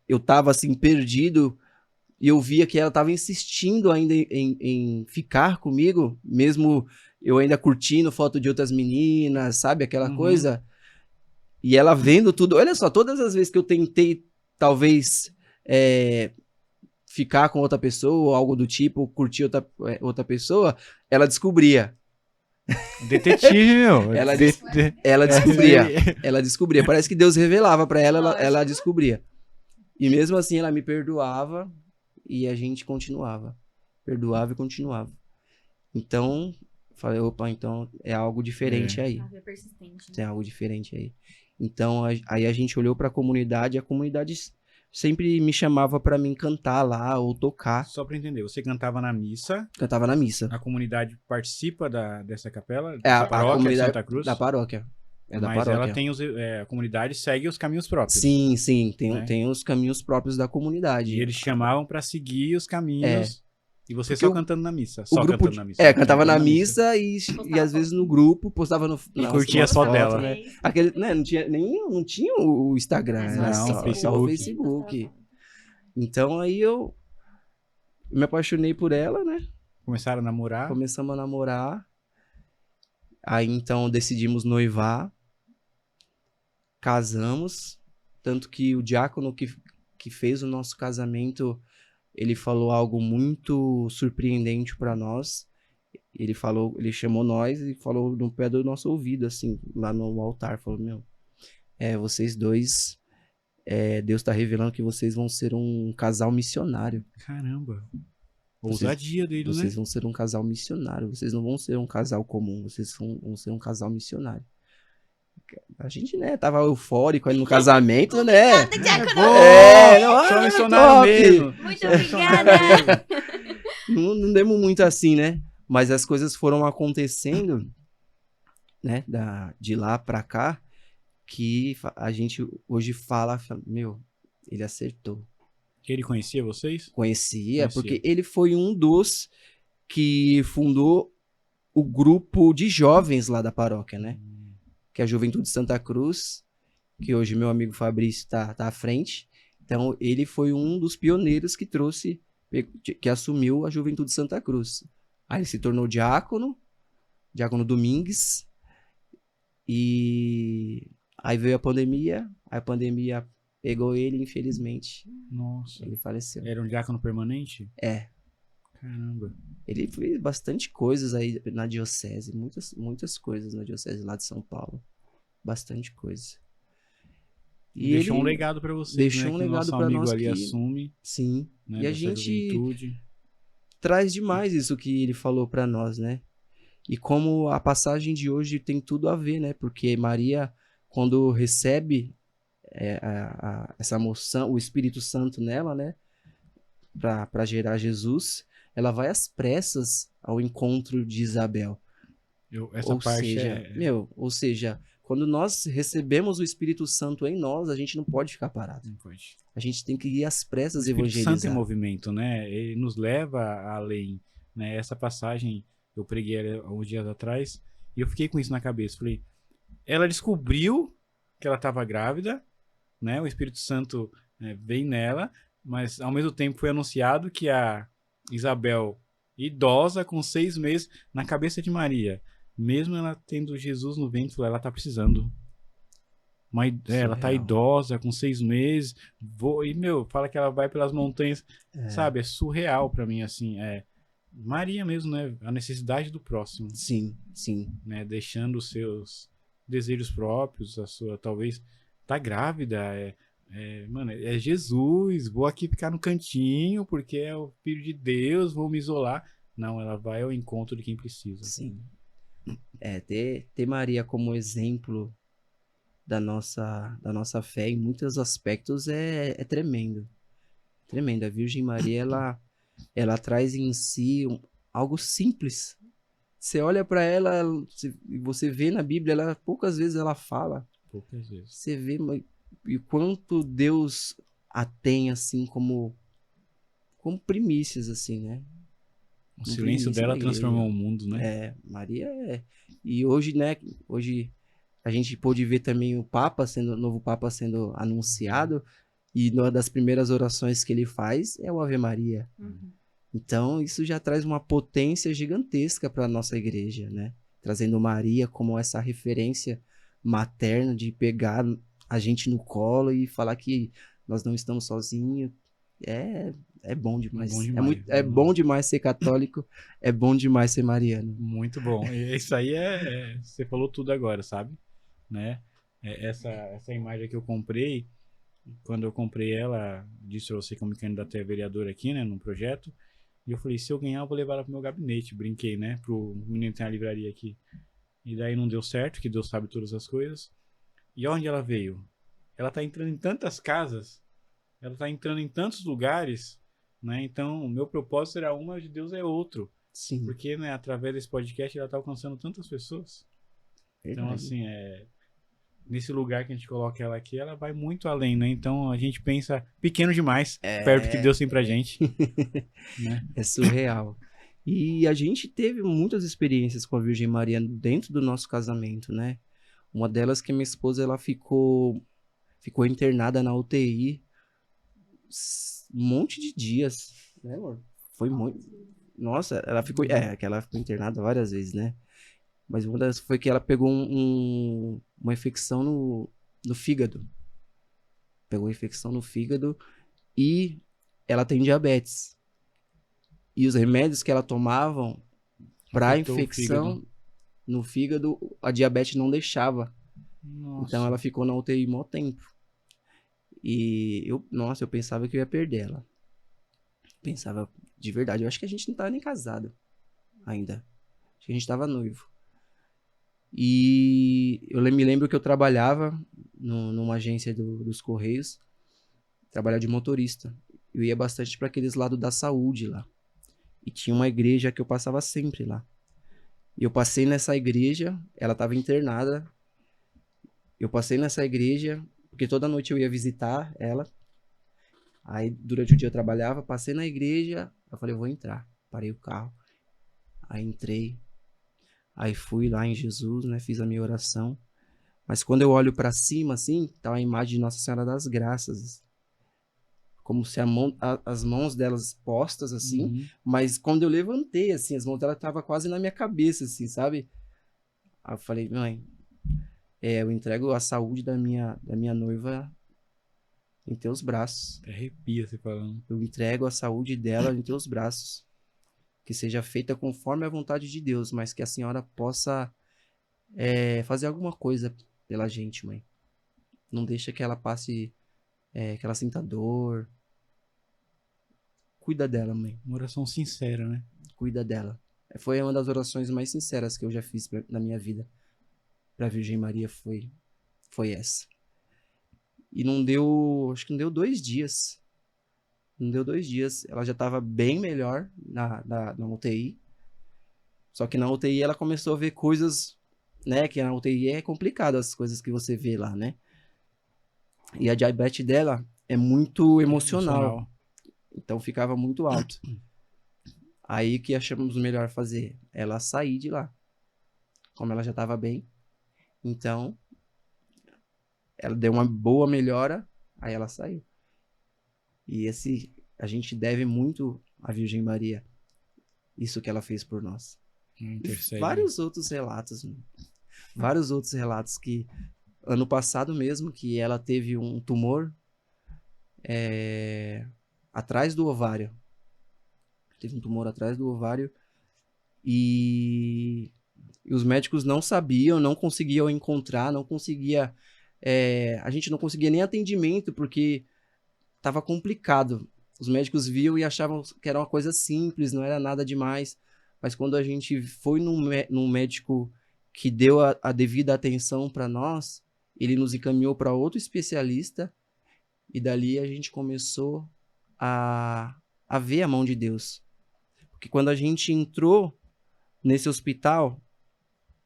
eu tava assim, perdido, e eu via que ela tava insistindo ainda em ficar comigo, mesmo eu ainda curtindo foto de outras meninas, sabe? Aquela coisa. E ela vendo tudo. Olha só, todas as vezes que eu tentei, talvez, ficar com outra pessoa, ou algo do tipo, curtir outra pessoa, ela descobria. Detetive, meu. Ela descobria. Ela descobria. Parece que Deus revelava pra ela, ela descobria. E mesmo assim ela me perdoava e a gente continuava. Perdoava e continuava. Então, falei, opa, então é algo diferente aí. É persistente, né? Tem algo diferente aí. Então, aí a gente olhou pra comunidade, a comunidade sempre me chamava pra mim cantar lá ou tocar. Só pra entender, você cantava na missa, Cantava na missa. a comunidade participa dessa capela? É, a dessa paróquia de comunidade Santa Cruz? da paróquia. É da Mas paróquia. ela tem a comunidade segue os caminhos próprios. Sim, né? tem os caminhos próprios da comunidade. E eles chamavam pra seguir os caminhos. E você Porque só cantando na missa. Só grupo cantando na missa. cantava Cantando na missa e às vezes no grupo, postava no... E curtia só dela. né? Aquele, né, não tinha o Instagram, É, era só o só o Facebook. Então aí eu me apaixonei por ela, né? Começaram a namorar. Começamos a namorar. Aí então decidimos noivar. Casamos. Tanto que o diácono que fez o nosso casamento, ele falou algo muito surpreendente para nós. ele chamou nós e falou no pé do nosso ouvido, assim, lá no altar, falou, vocês dois, Deus tá revelando que vocês vão ser um casal missionário. Caramba. Ousadia dele, né? Vocês vão ser um casal missionário, vocês não vão ser um casal comum, vocês vão ser um casal missionário. A gente, né, tava eufórico aí no casamento, né? Obrigada, Diácono! Sou missionário top. mesmo. Muito obrigada! Não demos muito assim, né? Mas as coisas foram acontecendo, né, de lá pra cá, que a gente hoje fala, ele acertou. Que ele conhecia vocês? Conhecia, porque ele foi um dos que fundou o grupo de jovens lá da paróquia, né? Que é a Juventude Santa Cruz, que hoje meu amigo Fabrício tá à frente. Então, ele foi um dos pioneiros que assumiu a Juventude Santa Cruz. Aí ele se tornou diácono Domingues, e aí veio a pandemia pegou ele, infelizmente. Nossa. Ele faleceu. Era um diácono permanente? É. Caramba. Ele fez bastante coisas aí na diocese, muitas coisas na diocese lá de São Paulo. Bastante coisa. E deixou um legado pra vocês, deixou né? um Que legado nosso pra amigo nós ali que... assume. Sim. Né, e a gente juventude. Traz demais isso que ele falou pra nós, né? E como a passagem de hoje tem tudo a ver, né? Porque Maria, quando recebe essa moção, o Espírito Santo nela, né? Pra gerar Jesus, ela vai às pressas ao encontro de Isabel. Ou seja, quando nós recebemos o Espírito Santo em nós, a gente não pode ficar parado. Não pode. A gente tem que ir às pressas evangelizar. O Espírito Santo em movimento, né? Ele nos leva além, né? Essa passagem eu preguei há uns dias atrás e eu fiquei com isso na cabeça. Falei, ela descobriu que ela estava grávida, né? O Espírito Santo vem nela, mas ao mesmo tempo foi anunciado que a Isabel, idosa, com 6 meses, na cabeça de Maria, mesmo ela tendo Jesus no ventre, ela tá precisando. Ela tá idosa, com 6 meses, fala que ela vai pelas montanhas, sabe? É surreal pra mim, assim, Maria mesmo, né? A necessidade do próximo. Sim, sim. Né? Deixando os seus desejos próprios, a sua, talvez, tá grávida, mano, é Jesus, vou aqui ficar no cantinho, porque é o Filho de Deus, vou me isolar. Não, ela vai ao encontro de quem precisa. Sim. Ter Maria como exemplo da nossa fé em muitos aspectos é tremendo. Tremendo. A Virgem Maria, ela traz em si algo simples. Você olha para ela, você vê na Bíblia, poucas vezes ela fala. Poucas vezes. Você vê e quanto Deus a tem, assim, como primícias, assim, né? O silêncio dela transformou o mundo, né? Maria E hoje, né? Hoje a gente pôde ver também o novo Papa sendo anunciado, e uma das primeiras orações que ele faz é o Ave Maria. Uhum. Então, isso já traz uma potência gigantesca para a nossa igreja, né? Trazendo Maria como essa referência materna de pegar a gente no colo e falar que nós não estamos sozinhos. É bom demais. É bom demais ser católico, é bom demais ser mariano. Muito bom. Isso aí você falou tudo agora, sabe? Né? Essa imagem que eu comprei, quando eu comprei ela, disse a você que eu me candidatei a vereador aqui, né, num projeto, e eu falei, se eu ganhar, eu vou levar ela pro meu gabinete, brinquei, né, pro menino que tem a livraria aqui. E daí não deu certo, que Deus sabe todas as coisas. E onde ela veio? Ela tá entrando em tantas casas, ela tá entrando em tantos lugares, né, então o meu propósito era uma, de Deus é outro. Sim. Porque, né, através desse podcast ela tá alcançando tantas pessoas. Então, assim, nesse lugar que a gente coloca ela aqui, ela vai muito além, né? Então a gente pensa pequeno demais, perto do que Deus tem pra gente. Né? É surreal. E a gente teve muitas experiências com a Virgem Maria dentro do nosso casamento, né? Uma delas que minha esposa, ela ficou internada na UTI um monte de dias, né, amor? Foi muito... Nossa, ela ficou internada várias vezes, né? Mas uma das foi que ela pegou uma infecção no fígado. Pegou infecção no fígado e ela tem diabetes. E os remédios que ela tomava Pra Afetou o infecção no fígado, a diabetes não deixava. Nossa. Então ela ficou na UTI mó tempo. E eu pensava que eu ia perder ela. Pensava de verdade. Eu acho que a gente não tava nem casado ainda. Acho que a gente tava noivo. E eu me lembro que eu trabalhava numa agência dos Correios. Trabalhava de motorista. Eu ia bastante para aqueles lados da saúde lá. E tinha uma igreja que eu passava sempre lá. E eu passei nessa igreja, ela estava internada. Eu passei nessa igreja, porque toda noite eu ia visitar ela. Aí, durante o dia eu trabalhava, passei na igreja, eu falei, eu vou entrar. Parei o carro. Aí entrei. Aí fui lá em Jesus, né? Fiz a minha oração. Mas quando eu olho para cima, assim, tá a imagem de Nossa Senhora das Graças. Como se as mãos delas postas, assim. Uhum. Mas quando eu levantei, assim, as mãos dela estavam quase na minha cabeça, assim, sabe? Aí eu falei, mãe, eu entrego a saúde da minha noiva em teus braços. Arrepia você falando. Eu entrego a saúde dela em teus braços. Que seja feita conforme a vontade de Deus, mas que a senhora possa fazer alguma coisa pela gente, mãe. Não deixa que ela passe, que ela sinta dor. Cuida dela, mãe. Uma oração sincera, né? Cuida dela. Foi uma das orações mais sinceras que eu já fiz na minha vida. Pra Virgem Maria foi essa. E não deu, acho que não deu 2 dias. Não deu 2 dias. Ela já estava bem melhor na UTI. Só que na UTI ela começou a ver coisas, né? Que na UTI é complicado as coisas que você vê lá, né? E a diabetes dela é muito emocional. Então ficava muito alto. Aí que achamos melhor fazer? Ela sair de lá. Como ela já estava bem. Então, ela deu uma boa melhora. Aí ela saiu. E a gente deve muito à Virgem Maria. Isso que ela fez por nós. Vários outros relatos. Vários outros relatos que... Ano passado mesmo, que ela teve um tumor atrás do ovário. Teve um tumor atrás do ovário. E os médicos não sabiam, não conseguiam encontrar, não conseguia... a gente não conseguia nem atendimento, porque estava complicado. Os médicos viam e achavam que era uma coisa simples, não era nada demais. Mas quando a gente foi num médico que deu a devida atenção para nós, ele nos encaminhou para outro especialista, e dali a gente começou a ver a mão de Deus. Porque quando a gente entrou nesse hospital,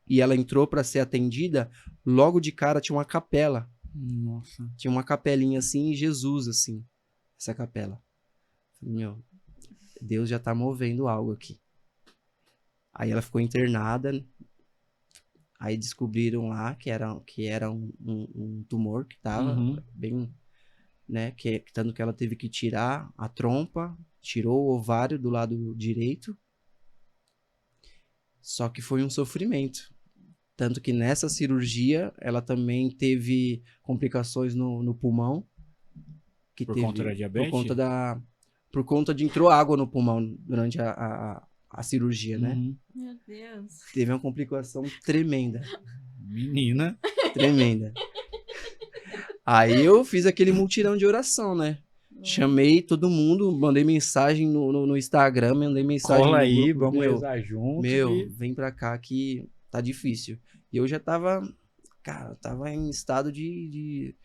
e ela entrou para ser atendida, logo de cara tinha uma capela. Nossa. Tinha uma capelinha assim, em Jesus, assim, essa capela. Meu, Deus já tá movendo algo aqui. Aí ela ficou internada, aí descobriram lá que era um tumor que tava bem, né, tanto que ela teve que tirar a trompa, tirou o ovário do lado direito, só que foi um sofrimento. Tanto que nessa cirurgia, ela também teve complicações no pulmão. Conta da diabetes? Por conta de entrou água no pulmão durante a cirurgia, né? Meu Deus. Teve uma complicação tremenda. Menina. Tremenda. Aí eu fiz aquele mutirão de oração, né? Chamei todo mundo, mandei mensagem no Instagram, mandei mensagem Cola no aí, grupo, vamos rezar junto. Vem pra cá que tá difícil. E eu já tava, cara, tava em estado de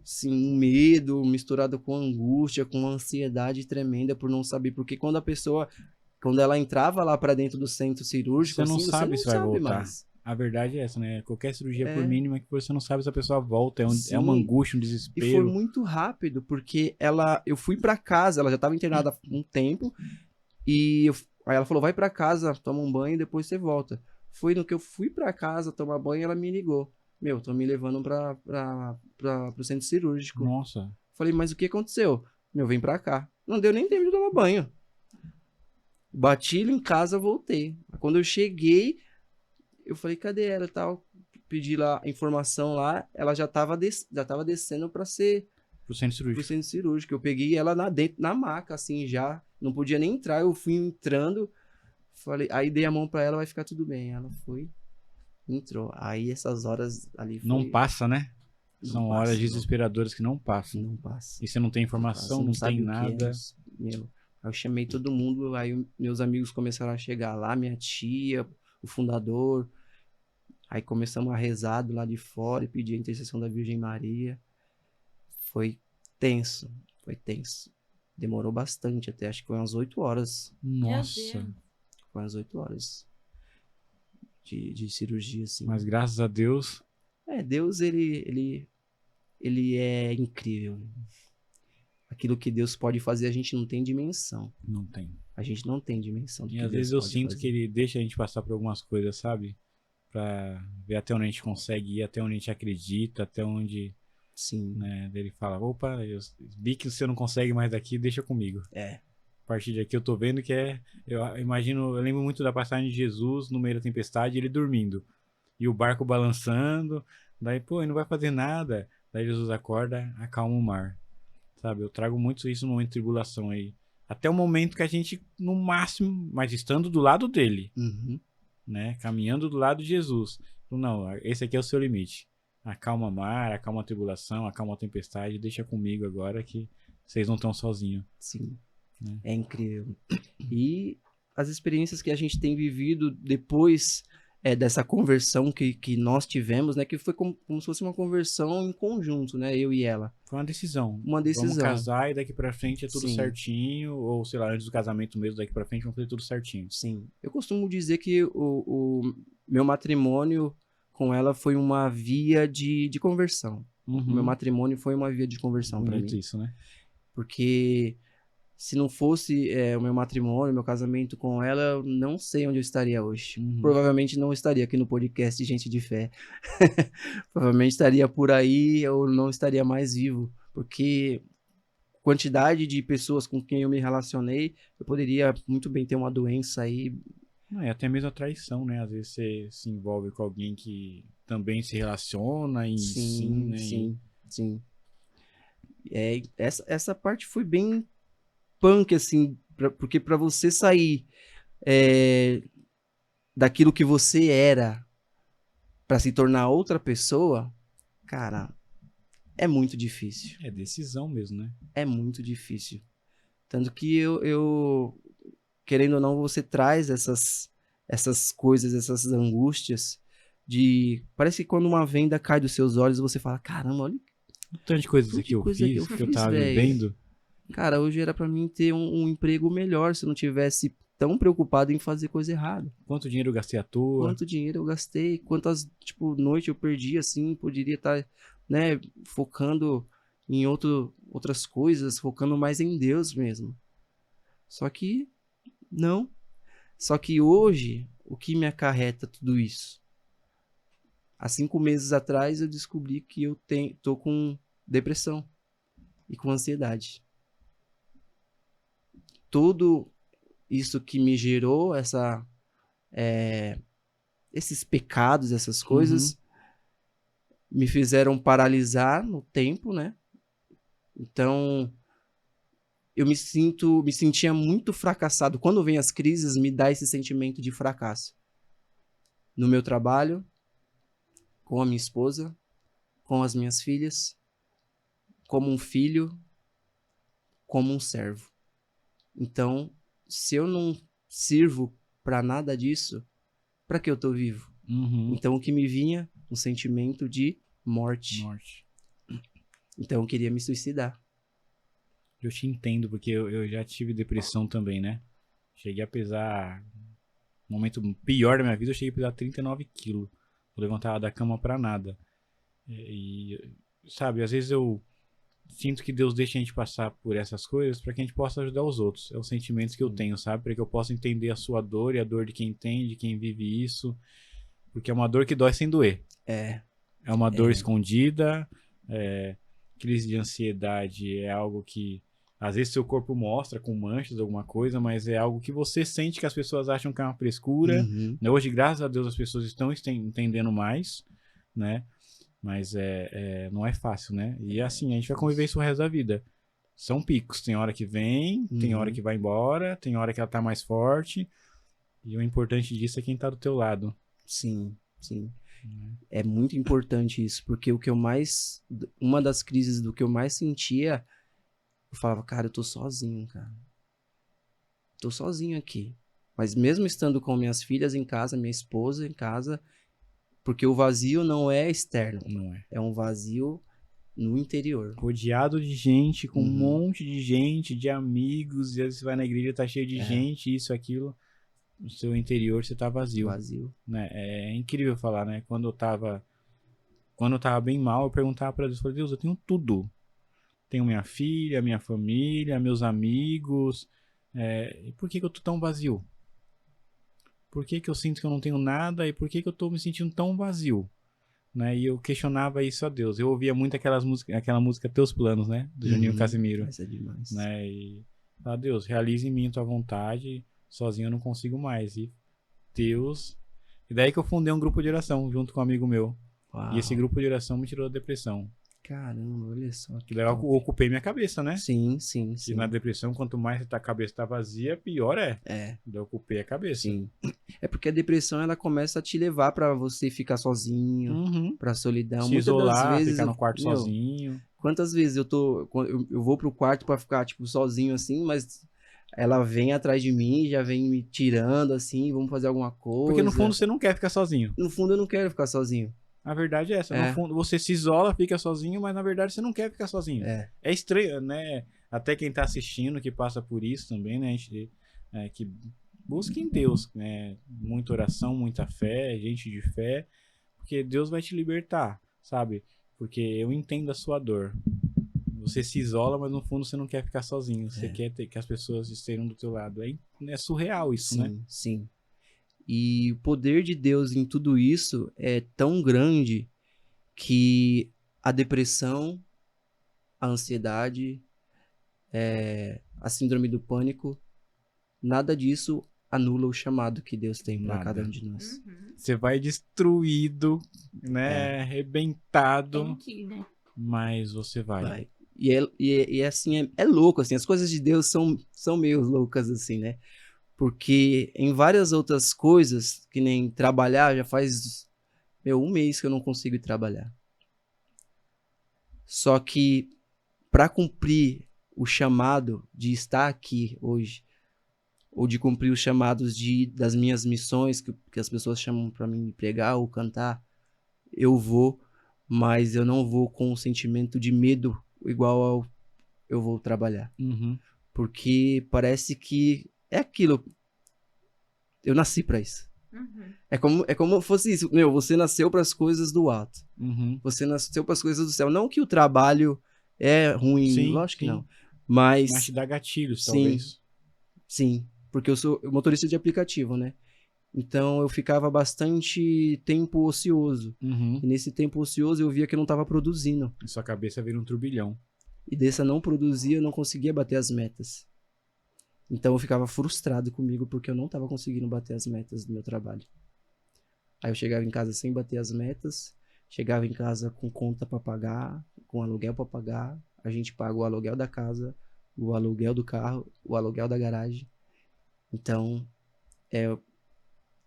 assim, um medo misturado com angústia, com uma ansiedade tremenda por não saber. Porque quando ela entrava lá pra dentro do centro cirúrgico, você não sabe se vai voltar. Mais. A verdade é essa, né? Qualquer cirurgia, por mínima que você não sabe se a pessoa volta. É uma angústia, um desespero. E foi muito rápido, porque eu fui pra casa, ela já tava internada há um tempo, e aí ela falou, vai pra casa, toma um banho e depois você volta. Foi no que eu fui pra casa tomar banho, ela me ligou. Meu, tô me levando pro centro cirúrgico. Nossa. Falei, mas o que aconteceu? Meu, vem pra cá. Não deu nem tempo de tomar banho. Bati em casa, voltei. Quando eu cheguei, eu falei, cadê ela e tal? Pedi lá a informação lá, ela já tava descendo pra ser... Pro centro cirúrgico. Pro centro cirúrgico. Eu peguei ela dentro, na maca, assim, já. Não podia nem entrar, eu fui entrando... Falei, aí dei a mão pra ela, vai ficar tudo bem. Ela foi, entrou. Aí essas horas ali foi... Não passa, né? Não São passa, horas não. desesperadoras que não passam. Não passa. E você não tem Não passa, informação, não sabe tem o que é, nada. meu. Aí eu chamei todo mundo, aí meus amigos começaram a chegar lá, minha tia, o fundador. Aí começamos a rezar do lado de fora e pedir a intercessão da Virgem Maria. Foi tenso, foi tenso. Demorou bastante até, acho que foi umas 8 horas. Nossa. Deus. Foi umas 8 horas de cirurgia, assim. Mas graças a Deus, Deus, ele é incrível. Aquilo que Deus pode fazer, a gente não tem dimensão. não tem. A gente não tem dimensão do E que às Deus vezes eu pode sinto fazer. que ele deixa a gente passar por algumas coisas, sabe? Pra ver até onde a gente consegue ir, até onde a gente acredita, até onde, Sim, né? Ele fala, opa, eu vi que você não consegue mais daqui, deixa comigo. é. A partir de aqui eu tô vendo que eu imagino, eu lembro muito da passagem de Jesus no meio da tempestade, ele dormindo. E o barco balançando, daí, pô, ele não vai fazer nada. Daí Jesus acorda, acalma o mar. Sabe, eu trago muito isso no momento de tribulação aí. Até o momento que a gente, no máximo, mas estando do lado dele, Uhum. né? Caminhando do lado de Jesus. Não, esse aqui é o seu limite. Acalma o mar, acalma a tribulação, acalma a tempestade, deixa comigo agora que vocês não estão sozinhos. Sim, Né? é incrível. E as experiências que a gente tem vivido depois dessa conversão que nós tivemos, né? Que foi como se fosse uma conversão em conjunto, né? Eu e ela. Foi uma decisão. Uma decisão. Vamos casar e daqui pra frente é tudo Sim. certinho. Ou, sei lá, antes do casamento mesmo, daqui pra frente vamos fazer tudo certinho. Sim. Eu costumo dizer que o meu matrimônio com ela foi uma via de conversão. O meu matrimônio foi uma via de conversão para Bonito mim. isso, né? Porque se não fosse o meu matrimônio, meu casamento com ela, eu não sei onde eu estaria hoje. Provavelmente não estaria aqui no podcast Gente de Fé. Provavelmente estaria por aí ou não estaria mais vivo. Porque quantidade de pessoas com quem eu me relacionei, eu poderia muito bem ter uma doença aí. Não, e até mesmo a traição, né? Às vezes você se envolve com alguém que também se relaciona e ensina. Sim. Essa parte foi bem punk, assim, porque para você sair daquilo que você era para se tornar outra pessoa, cara, é muito difícil. É decisão mesmo, né? É muito difícil. Tanto que eu querendo ou não, você traz essas coisas, essas angústias parece que quando uma venda cai dos seus olhos, você fala, caramba, olha O tanto de coisas Tanto de que eu coisa fiz, que eu fiz, tava véi. vivendo. Cara, hoje era pra mim ter um emprego melhor se eu não tivesse tão preocupado em fazer coisa errada. Quanto dinheiro eu gastei à toa. Quanto dinheiro eu gastei, quantas, noites eu perdi, assim, poderia estar, né, focando em outras coisas, focando mais em Deus mesmo. Só que, não. Só que hoje, o que me acarreta tudo isso? Há 5 meses atrás, eu descobri que eu tô com depressão e com ansiedade. Tudo isso que me gerou esses pecados, essas coisas, me fizeram paralisar no tempo, né? Então, eu me sentia muito fracassado. Quando vem as crises, me dá esse sentimento de fracasso. No meu trabalho, com a minha esposa, com as minhas filhas, como um filho, como um servo. Então, se eu não sirvo para nada disso, para que eu tô vivo? Então, o que me vinha? Um sentimento de morte. Então, eu queria me suicidar. Eu te entendo, porque eu já tive depressão também, né? Cheguei a pesar... No momento pior da minha vida, eu cheguei a pesar 39 quilos. Eu levantava da cama pra nada. Sabe, às vezes eu sinto que Deus deixa a gente passar por essas coisas para que a gente possa ajudar os outros. É os sentimentos que eu tenho, sabe? Para que eu possa entender a sua dor e a dor de quem tem, de quem vive isso. Porque é uma dor que dói sem doer. É uma dor escondida. Crise de ansiedade é algo que às vezes seu corpo mostra com manchas, alguma coisa, mas é algo que você sente que as pessoas acham que é uma frescura. Hoje, graças a Deus, as pessoas estão entendendo mais, né? Mas não é fácil, né? E assim, a gente vai conviver isso o resto da vida. São picos. Tem hora que vem, tem hora que vai embora, tem hora que ela tá mais forte. E o importante disso é quem tá do teu lado. Sim, sim. É muito importante isso, porque uma das crises do que eu mais sentia, eu falava, cara, eu tô sozinho, cara. Tô sozinho aqui. Mas mesmo estando com minhas filhas em casa, minha esposa em casa, porque o vazio não é externo, Não é? é um vazio no interior. Rodeado de gente, com um Uhum. monte de gente, de amigos, e às vezes você vai na igreja, tá cheio de É. gente, isso, aquilo. No seu interior você tá vazio. Vazio. Né? É incrível falar, né? Quando eu tava bem mal, eu perguntava pra Deus, falei, Deus, eu tenho tudo. Tenho minha filha, minha família, meus amigos. E por que que eu tô tão vazio? Por que que eu sinto que eu não tenho nada e por que que eu tô me sentindo tão vazio? Né? E eu questionava isso a Deus. Eu ouvia muito aquela música Teus Planos, né? Do Juninho Casimiro. Mas é demais. Né? E falava, Deus, realize em mim a tua vontade, sozinho eu não consigo mais. E Deus... E daí que eu fundei um grupo de oração junto com um amigo meu. Uau. E esse grupo de oração me tirou da depressão. Caramba, olha só. Que daí eu ocupei minha cabeça, né? Sim, sim, E sim. na depressão, quanto mais a cabeça tá vazia, pior é. É, Daí eu ocupei a cabeça. sim. É porque a depressão, ela começa a te levar pra você ficar sozinho, Uhum. pra solidão. Se Muitas isolar, das vezes ficar no quarto meu, sozinho. quantas vezes eu vou pro quarto pra ficar, tipo, sozinho assim, mas ela vem atrás de mim, já vem me tirando assim, vamos fazer alguma coisa. Porque no fundo você não quer ficar sozinho. No fundo eu não quero ficar sozinho. A verdade é essa. É. No fundo você se isola, fica sozinho, mas na verdade você não quer ficar sozinho. É estranho, né? Até quem tá assistindo, que passa por isso também, né? A gente, que busca em Deus, né? Muita oração, muita fé, gente de fé. Porque Deus vai te libertar, sabe? Porque eu entendo a sua dor. Você se isola, mas no fundo você não quer ficar sozinho. Você quer que as pessoas estejam do teu lado. É surreal isso, Sim, né? sim. E o poder de Deus em tudo isso é tão grande que a depressão, a ansiedade, a síndrome do pânico, nada disso anula o chamado que Deus tem para Nada. cada um de nós. Você vai destruído, né? Arrebentado. Tem que ir, né? Mas você vai. Vai. E assim, é louco, assim, as coisas de Deus são meio loucas, assim, né? Porque em várias outras coisas, que nem trabalhar, já faz, um mês que eu não consigo ir trabalhar. Só que para cumprir o chamado de estar aqui hoje, ou de cumprir os chamados das minhas missões, que as pessoas chamam para mim pregar ou cantar, eu vou, mas eu não vou com um sentimento de medo igual ao eu vou trabalhar. Uhum. Porque parece que é aquilo. Eu nasci para isso. Uhum. É como fosse isso. Você nasceu para as coisas do alto. Uhum. Você nasceu para as coisas do céu. Não que o trabalho é ruim, Sim, lógico que sim. não. Mas te dá gatilhos, sim, talvez. sim, porque eu sou motorista de aplicativo, né? Então eu ficava bastante tempo ocioso. Uhum. E nesse tempo ocioso eu via que eu não estava produzindo. E sua cabeça vira um turbilhão. E dessa não produzia, eu não conseguia bater as metas. Então eu ficava frustrado comigo porque eu não estava conseguindo bater as metas do meu trabalho. Aí eu chegava em casa sem bater as metas, chegava em casa com conta para pagar, com aluguel para pagar, a gente paga o aluguel da casa, o aluguel do carro, o aluguel da garagem. Então,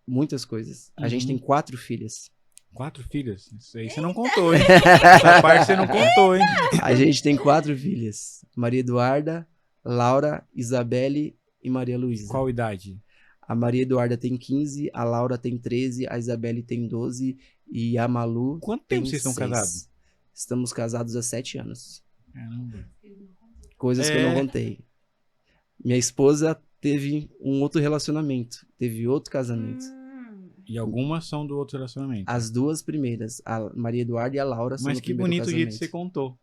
muitas coisas. A gente tem 4 filhas. 4 filhas? Isso aí você não contou, hein? Essa parte você não contou, hein? A gente tem 4 filhas. Maria Eduarda, Laura, Isabelle e Maria Luísa. Qual idade? A Maria Eduarda tem 15, a Laura tem 13, a Isabelle tem 12 e a Malu Quanto tem tempo vocês estão 6. casados? Estamos casados há 7 anos. Caramba. Coisas que eu não contei. Minha esposa teve um outro relacionamento, teve outro casamento. E algumas são do outro relacionamento. As 2 primeiras, a Maria Eduarda e a Laura, são Mas do que primeiro bonito o casamento. jeito que você contou.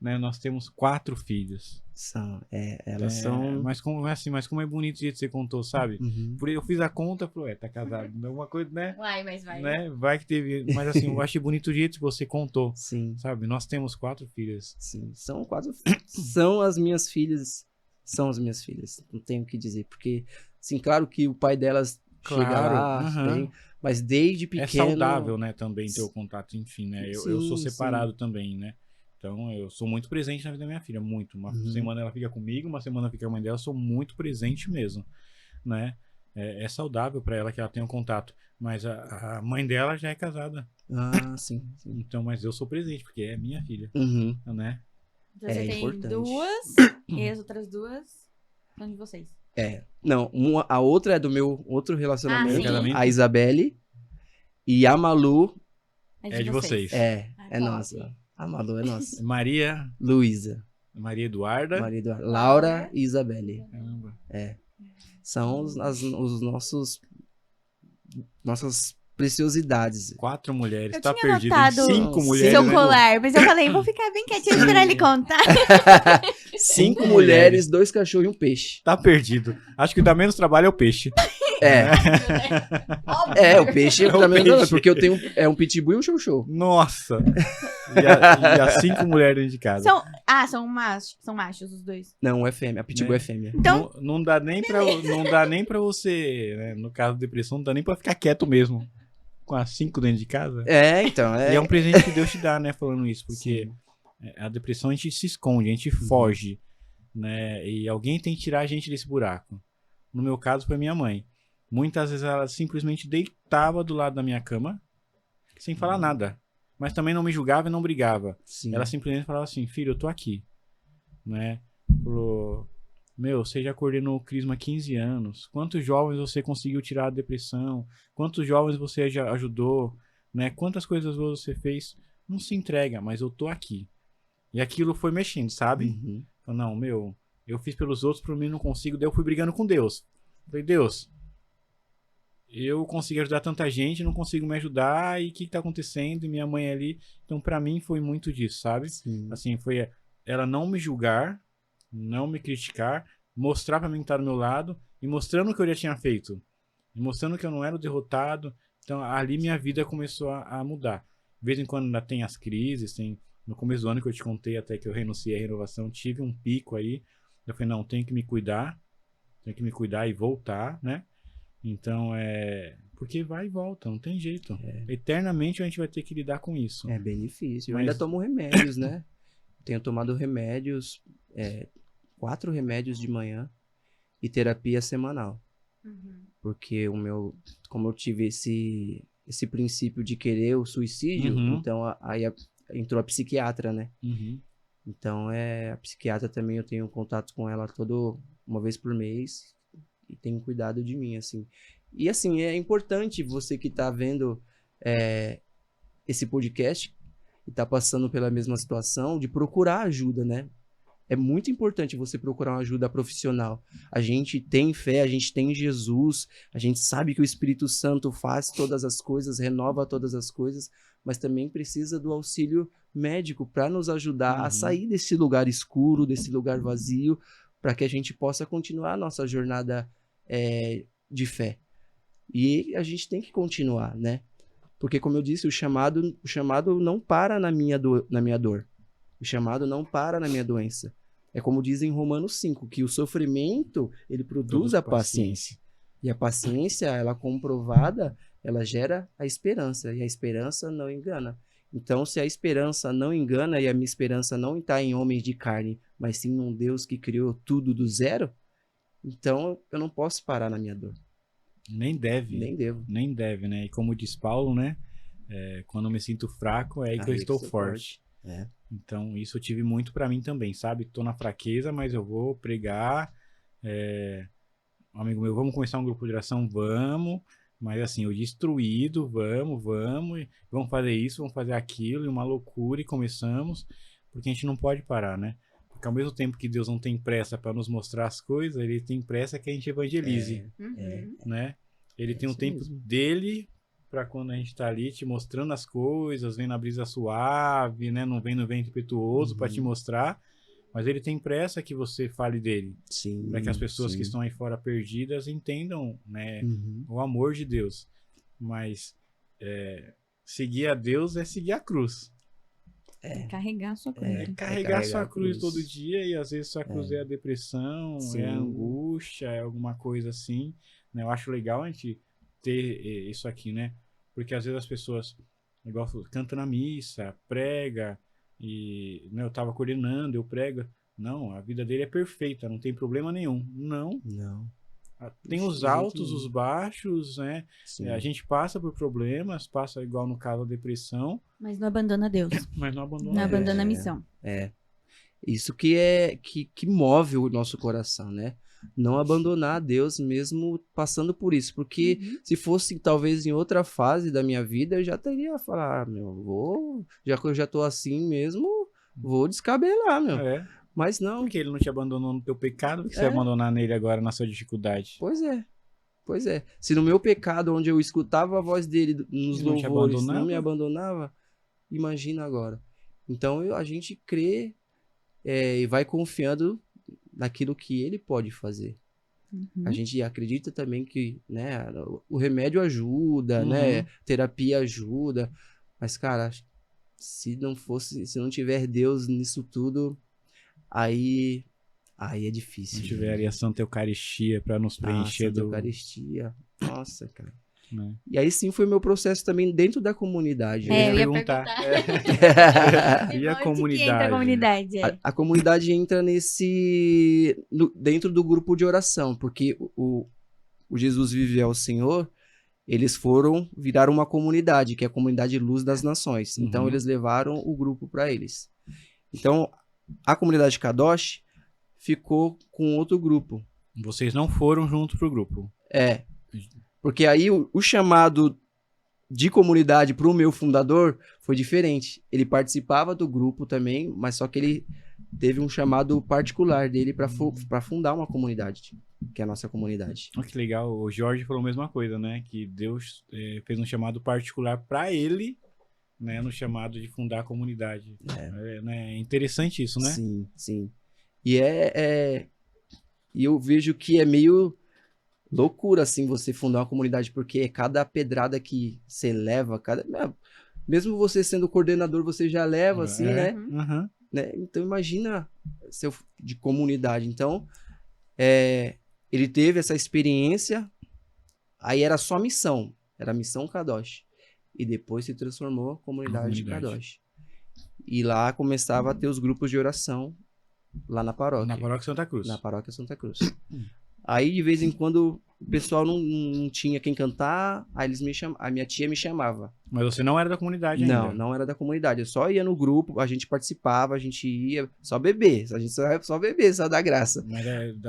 Né? Nós temos 4 filhos. São, elas são... Mas como é bonito o jeito que você contou, sabe? Uhum. Por aí eu fiz a conta, falei, tá casado. Alguma coisa, né? Uai, mas vai. Né? Vai que teve. Mas assim, eu achei bonito o jeito que você contou. Sim, Sabe? Nós temos 4 filhas. sim. São 4 são as minhas filhas. São as minhas filhas. Não tenho o que dizer. Porque, assim, claro que o pai delas chega Claro, lá, aham. bem, mas desde pequeno... É saudável, né, também ter o contato, enfim, né? Eu sou Sim, separado também, né? Então, eu sou muito presente na vida da minha filha, muito. Uma semana ela fica comigo, uma semana fica com a mãe dela, eu sou muito presente mesmo, né? é saudável pra ela que ela tenha um contato. Mas a mãe dela já é casada. Ah, sim. Então, mas eu sou presente, porque é minha filha, Uhum. né? Então você É tem importante. 2 e as outras 2 são de vocês. Não, a outra é do meu outro relacionamento, sim. a Isabelle. E a Malu É de vocês. é top. nossa. A Malu é nossa. Maria Luísa, Maria Eduarda. Maria Eduarda, Laura e Isabelle. Caramba. São os nossas preciosidades. 4 mulheres, Eu tá tinha perdido. anotado 5 Sim. mulheres, seu né? colar, mas eu falei, vou ficar bem quietinha esperar ele contar. 5 mulheres. mulheres, 2 cachorros e um peixe. Tá perdido. Acho que o que dá menos trabalho é o peixe. O peixe É o também não, peixe. porque eu tenho um pitbull e um show. Nossa. E as 5 mulheres dentro de casa. São machos os 2. Não, é fêmea. A pitbull Né? é fêmea. Então, Não dá nem pra você, né? No caso da depressão, não dá nem pra ficar quieto mesmo. Com as 5 dentro de casa. Então. E é um presente que Deus te dá, né? Falando isso. Porque Sim. a depressão a gente se esconde, a gente foge. Né? E alguém tem que tirar a gente desse buraco. No meu caso, foi minha mãe. Muitas vezes ela simplesmente deitava do lado da minha cama, sem falar nada. Mas também não me julgava e não brigava. Sim. Ela simplesmente falava assim, filho, eu tô aqui. Né? Falou, você já coordenou o Crisma há 15 anos. Quantos jovens você conseguiu tirar da depressão? Quantos jovens você já ajudou? Né? Quantas coisas você fez? Não se entrega, mas eu tô aqui. E aquilo foi mexendo, sabe? Uhum. Falei, não, eu fiz pelos outros, por mim não consigo. Daí eu fui brigando com Deus. Falei, Deus, eu consigo ajudar tanta gente, não consigo me ajudar, e o que tá acontecendo? E minha mãe ali. Então, pra mim, foi muito disso, sabe? Sim. Assim, foi ela não me julgar, não me criticar, mostrar pra mim que tá do meu lado, e mostrando o que eu já tinha feito. E mostrando que eu não era o derrotado. Então, ali minha vida começou a mudar. De vez em quando ainda tem as crises, no começo do ano que eu te contei, até que eu renunciei à renovação, tive um pico aí. Eu falei, não, tenho que me cuidar e voltar, né? Então, porque vai e volta, não tem jeito. Eternamente a gente vai ter que lidar com isso. É bem difícil. Eu Mas- ainda tomo remédios, né? Tenho tomado remédios, 4 remédios de manhã e terapia semanal. Porque como eu tive esse princípio de querer o suicídio, Uhum. então aí entrou a psiquiatra, né? Uhum. Então, a psiquiatra também, eu tenho contato com ela uma vez por mês e tem cuidado de mim, assim. E, assim, é importante você que tá vendo esse podcast e tá passando pela mesma situação, de procurar ajuda, né? É muito importante você procurar uma ajuda profissional. A gente tem fé, a gente tem Jesus, a gente sabe que o Espírito Santo faz todas as coisas, renova todas as coisas, mas também precisa do auxílio médico para nos ajudar a sair desse lugar escuro, desse lugar vazio, para que a gente possa continuar a nossa jornada de fé. E a gente tem que continuar, né? Porque, como eu disse, o chamado não para na minha dor. O chamado não para na minha doença. É como diz em Romanos 5, que o sofrimento, ele produz a paciência. E a paciência, ela comprovada, ela gera a esperança. E a esperança não engana. Então, se a esperança não engana e a minha esperança não está em homens de carne, mas sim num Deus que criou tudo do zero, então eu não posso parar na minha dor. Nem deve. Nem devo. Nem deve, né? E como diz Paulo, né? Quando eu me sinto fraco, é aí que eu estou forte. Então, isso eu tive muito pra mim também, sabe? Tô na fraqueza, mas eu vou pregar. Um amigo meu, vamos começar um grupo de oração? Vamos. Mas assim, eu destruído, vamos. E vamos fazer isso, vamos fazer aquilo. E uma loucura, e começamos. Porque a gente não pode parar, né? Porque ao mesmo tempo que Deus não tem pressa pra nos mostrar as coisas, Ele tem pressa que a gente evangelize, né? Ele tem um tempo mesmo. dele pra quando a gente tá ali te mostrando as coisas, vem na brisa suave, né? Não vem no vento impetuoso pra te mostrar, mas ele tem pressa que você fale dele, Sim. para que as pessoas que estão aí fora perdidas entendam, né? O amor de Deus. Mas seguir a Deus é seguir a cruz. Carregar a sua cruz. Carregar sua cruz todo dia, e às vezes sua cruz é a depressão, Sim. é a angústia, é alguma coisa assim, né? Eu acho legal a gente ter isso aqui, né? Porque às vezes as pessoas, igual canta na missa, prega, e né, eu tava coordenando, eu prego. Não, a vida dele é perfeita, não tem problema nenhum. Não. Tem os altos, os baixos, né? Sim. A gente passa por problemas, passa igual no caso a depressão, Mas não abandona Deus. mas não abandona. Não Deus. abandona a missão. Isso que que move o nosso coração, né? Não abandonar Deus mesmo passando por isso. Porque se fosse talvez em outra fase da minha vida, eu já teria falado, já que eu já tô assim mesmo, vou descabelar, meu. Mas não. Porque ele não te abandonou no teu pecado, porque você vai abandonar nele agora na sua dificuldade. Pois é. Se no meu pecado, onde eu escutava a voz dele nos louvores, não me abandonava, imagina agora. Então a gente crê e vai confiando naquilo que ele pode fazer. A gente acredita também que, né, o remédio ajuda, né, terapia ajuda, mas cara, se não tiver Deus nisso tudo, aí é difícil. Se tiver ali a Santa Eucaristia para nos preencher Santa Eucaristia, nossa, cara. E aí sim foi meu processo também dentro da comunidade. Eu ia perguntar. E a comunidade? Entra a comunidade? A comunidade entra dentro do grupo de oração, porque o Jesus Vive ao Senhor, eles viraram uma comunidade, que é a comunidade Luz das Nações. Então eles levaram o grupo para eles. Então a comunidade Kadosh ficou com outro grupo. Vocês não foram junto pro grupo? Porque aí o chamado de comunidade para o meu fundador foi diferente. Ele participava do grupo também, mas só que ele teve um chamado particular dele para fundar uma comunidade, que é a nossa comunidade. Oh, que legal. O Jorge falou a mesma coisa, né? Que Deus fez um chamado particular para ele, né? No chamado de fundar a comunidade. É interessante isso, né? Sim, sim. E e eu vejo que é meio loucura, assim, você fundar uma comunidade, porque cada pedrada que você leva, mesmo você sendo coordenador, você já leva, assim, né? Então, imagina de comunidade. Então, ele teve essa experiência, aí era só missão, era missão Kadosh. E depois se transformou a comunidade Kadosh. E lá começava a ter os grupos de oração, lá na paróquia. Na paróquia Santa Cruz. Na paróquia Santa Cruz. Aí, de vez em quando, o pessoal não tinha quem cantar, aí a minha tia me chamava. Mas você não era da comunidade ainda? Não era da comunidade. Eu só ia no grupo, a gente participava, a gente ia só beber. A gente só beber, só dar graça. Mas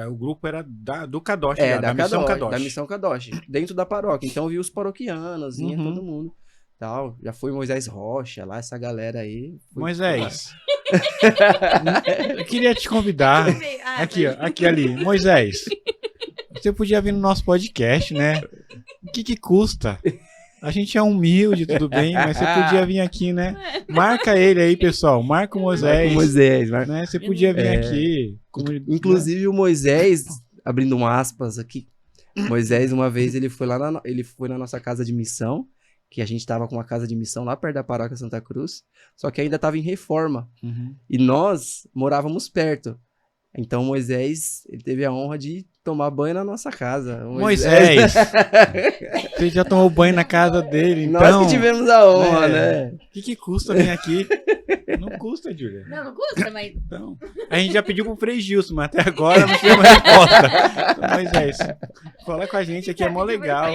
o grupo era do Kadosh, da missão Kadosh. Da missão Kadosh, dentro da paróquia. Então, eu vi os paroquianos, vinha todo mundo. Tal. Já foi Moisés Rocha lá, essa galera aí. Moisés. Eu queria te convidar. Aqui ali. Moisés. Você podia vir no nosso podcast, né? O que custa? A gente é humilde, tudo bem, mas você podia vir aqui, né? Marca ele aí, pessoal. Marca o Moisés. Né? Você podia vir aqui. Inclusive o Moisés, abrindo um aspas aqui, Moisés, uma vez, ele foi na nossa casa de missão, que a gente tava com uma casa de missão lá perto da paróquia Santa Cruz, só que ainda tava em reforma. E nós morávamos perto. Então Moisés, ele teve a honra de tomar banho na nossa casa. Moisés! Você já tomou banho na casa dele, então... Nós que tivemos a honra, né? O que custa vir aqui? Não custa, Júlia. Não custa, mas... Então, a gente já pediu pro Frei Gilson, mas até agora não teve uma resposta. Então, Moisés, fala com a gente aqui, é mó legal.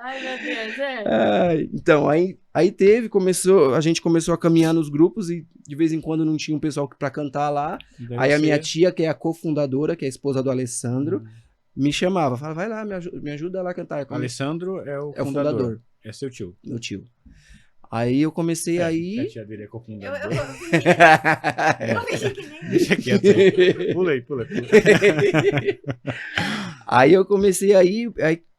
Ai, meu Deus, Então, aí a gente começou a caminhar nos grupos e de vez em quando não tinha um pessoal pra cantar lá. Aí a minha tia, que é a cofundadora, que é a esposa do Alessandro, me chamava, falava, vai lá, me ajuda lá a cantar. O Alessandro é o fundador. É seu tio. Meu tio. Aí eu comecei aí... A tia dele é cofundador. Eu que nem... Deixa quieto. Pula. Aí eu comecei aí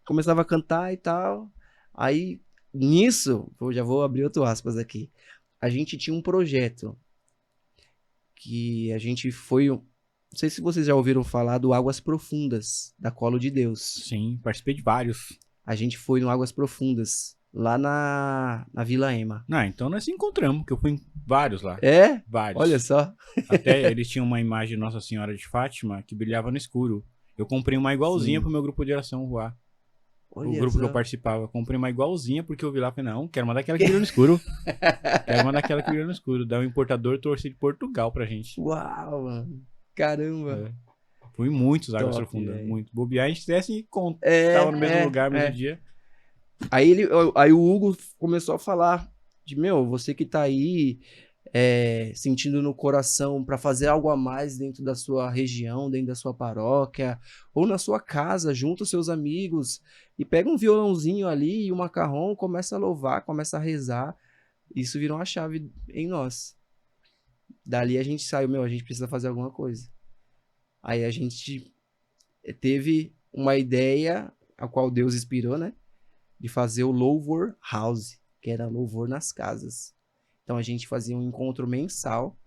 começava a cantar e tal. Aí, nisso, eu já vou abrir outro aspas aqui. A gente tinha um projeto que a gente foi... Não sei se vocês já ouviram falar do Águas Profundas, da Colo de Deus. Sim, participei de vários. A gente foi no Águas Profundas, lá na Vila Ema. Então nós se encontramos, porque eu fui em vários lá. É? Vários. Olha só. Até eles tinham uma imagem de Nossa Senhora de Fátima que brilhava no escuro. Eu comprei uma igualzinha pro meu grupo de oração voar. O grupo que eu participava, comprei uma igualzinha porque eu vi lá e falei, não, quero uma daquela que brilha no escuro. Dá um importador torcer de Portugal pra gente. Uau, mano. Caramba. Fui muitos Águas Top, Profundas, velho. muito. Bobear, a gente desce e É, tava no mesmo lugar, é. mesmo dia. Aí o Hugo começou a falar de, você que tá aí sentindo no coração pra fazer algo a mais dentro da sua região, dentro da sua paróquia, ou na sua casa, junto aos seus amigos, e pega um violãozinho ali e um macarrão, começa a louvar, começa a rezar. Isso virou uma chave em nós. Dali a gente saiu, a gente precisa fazer alguma coisa. Aí a gente teve uma ideia, a qual Deus inspirou, né? De fazer o Louvor House, que era louvor nas casas. Então a gente fazia um encontro mensal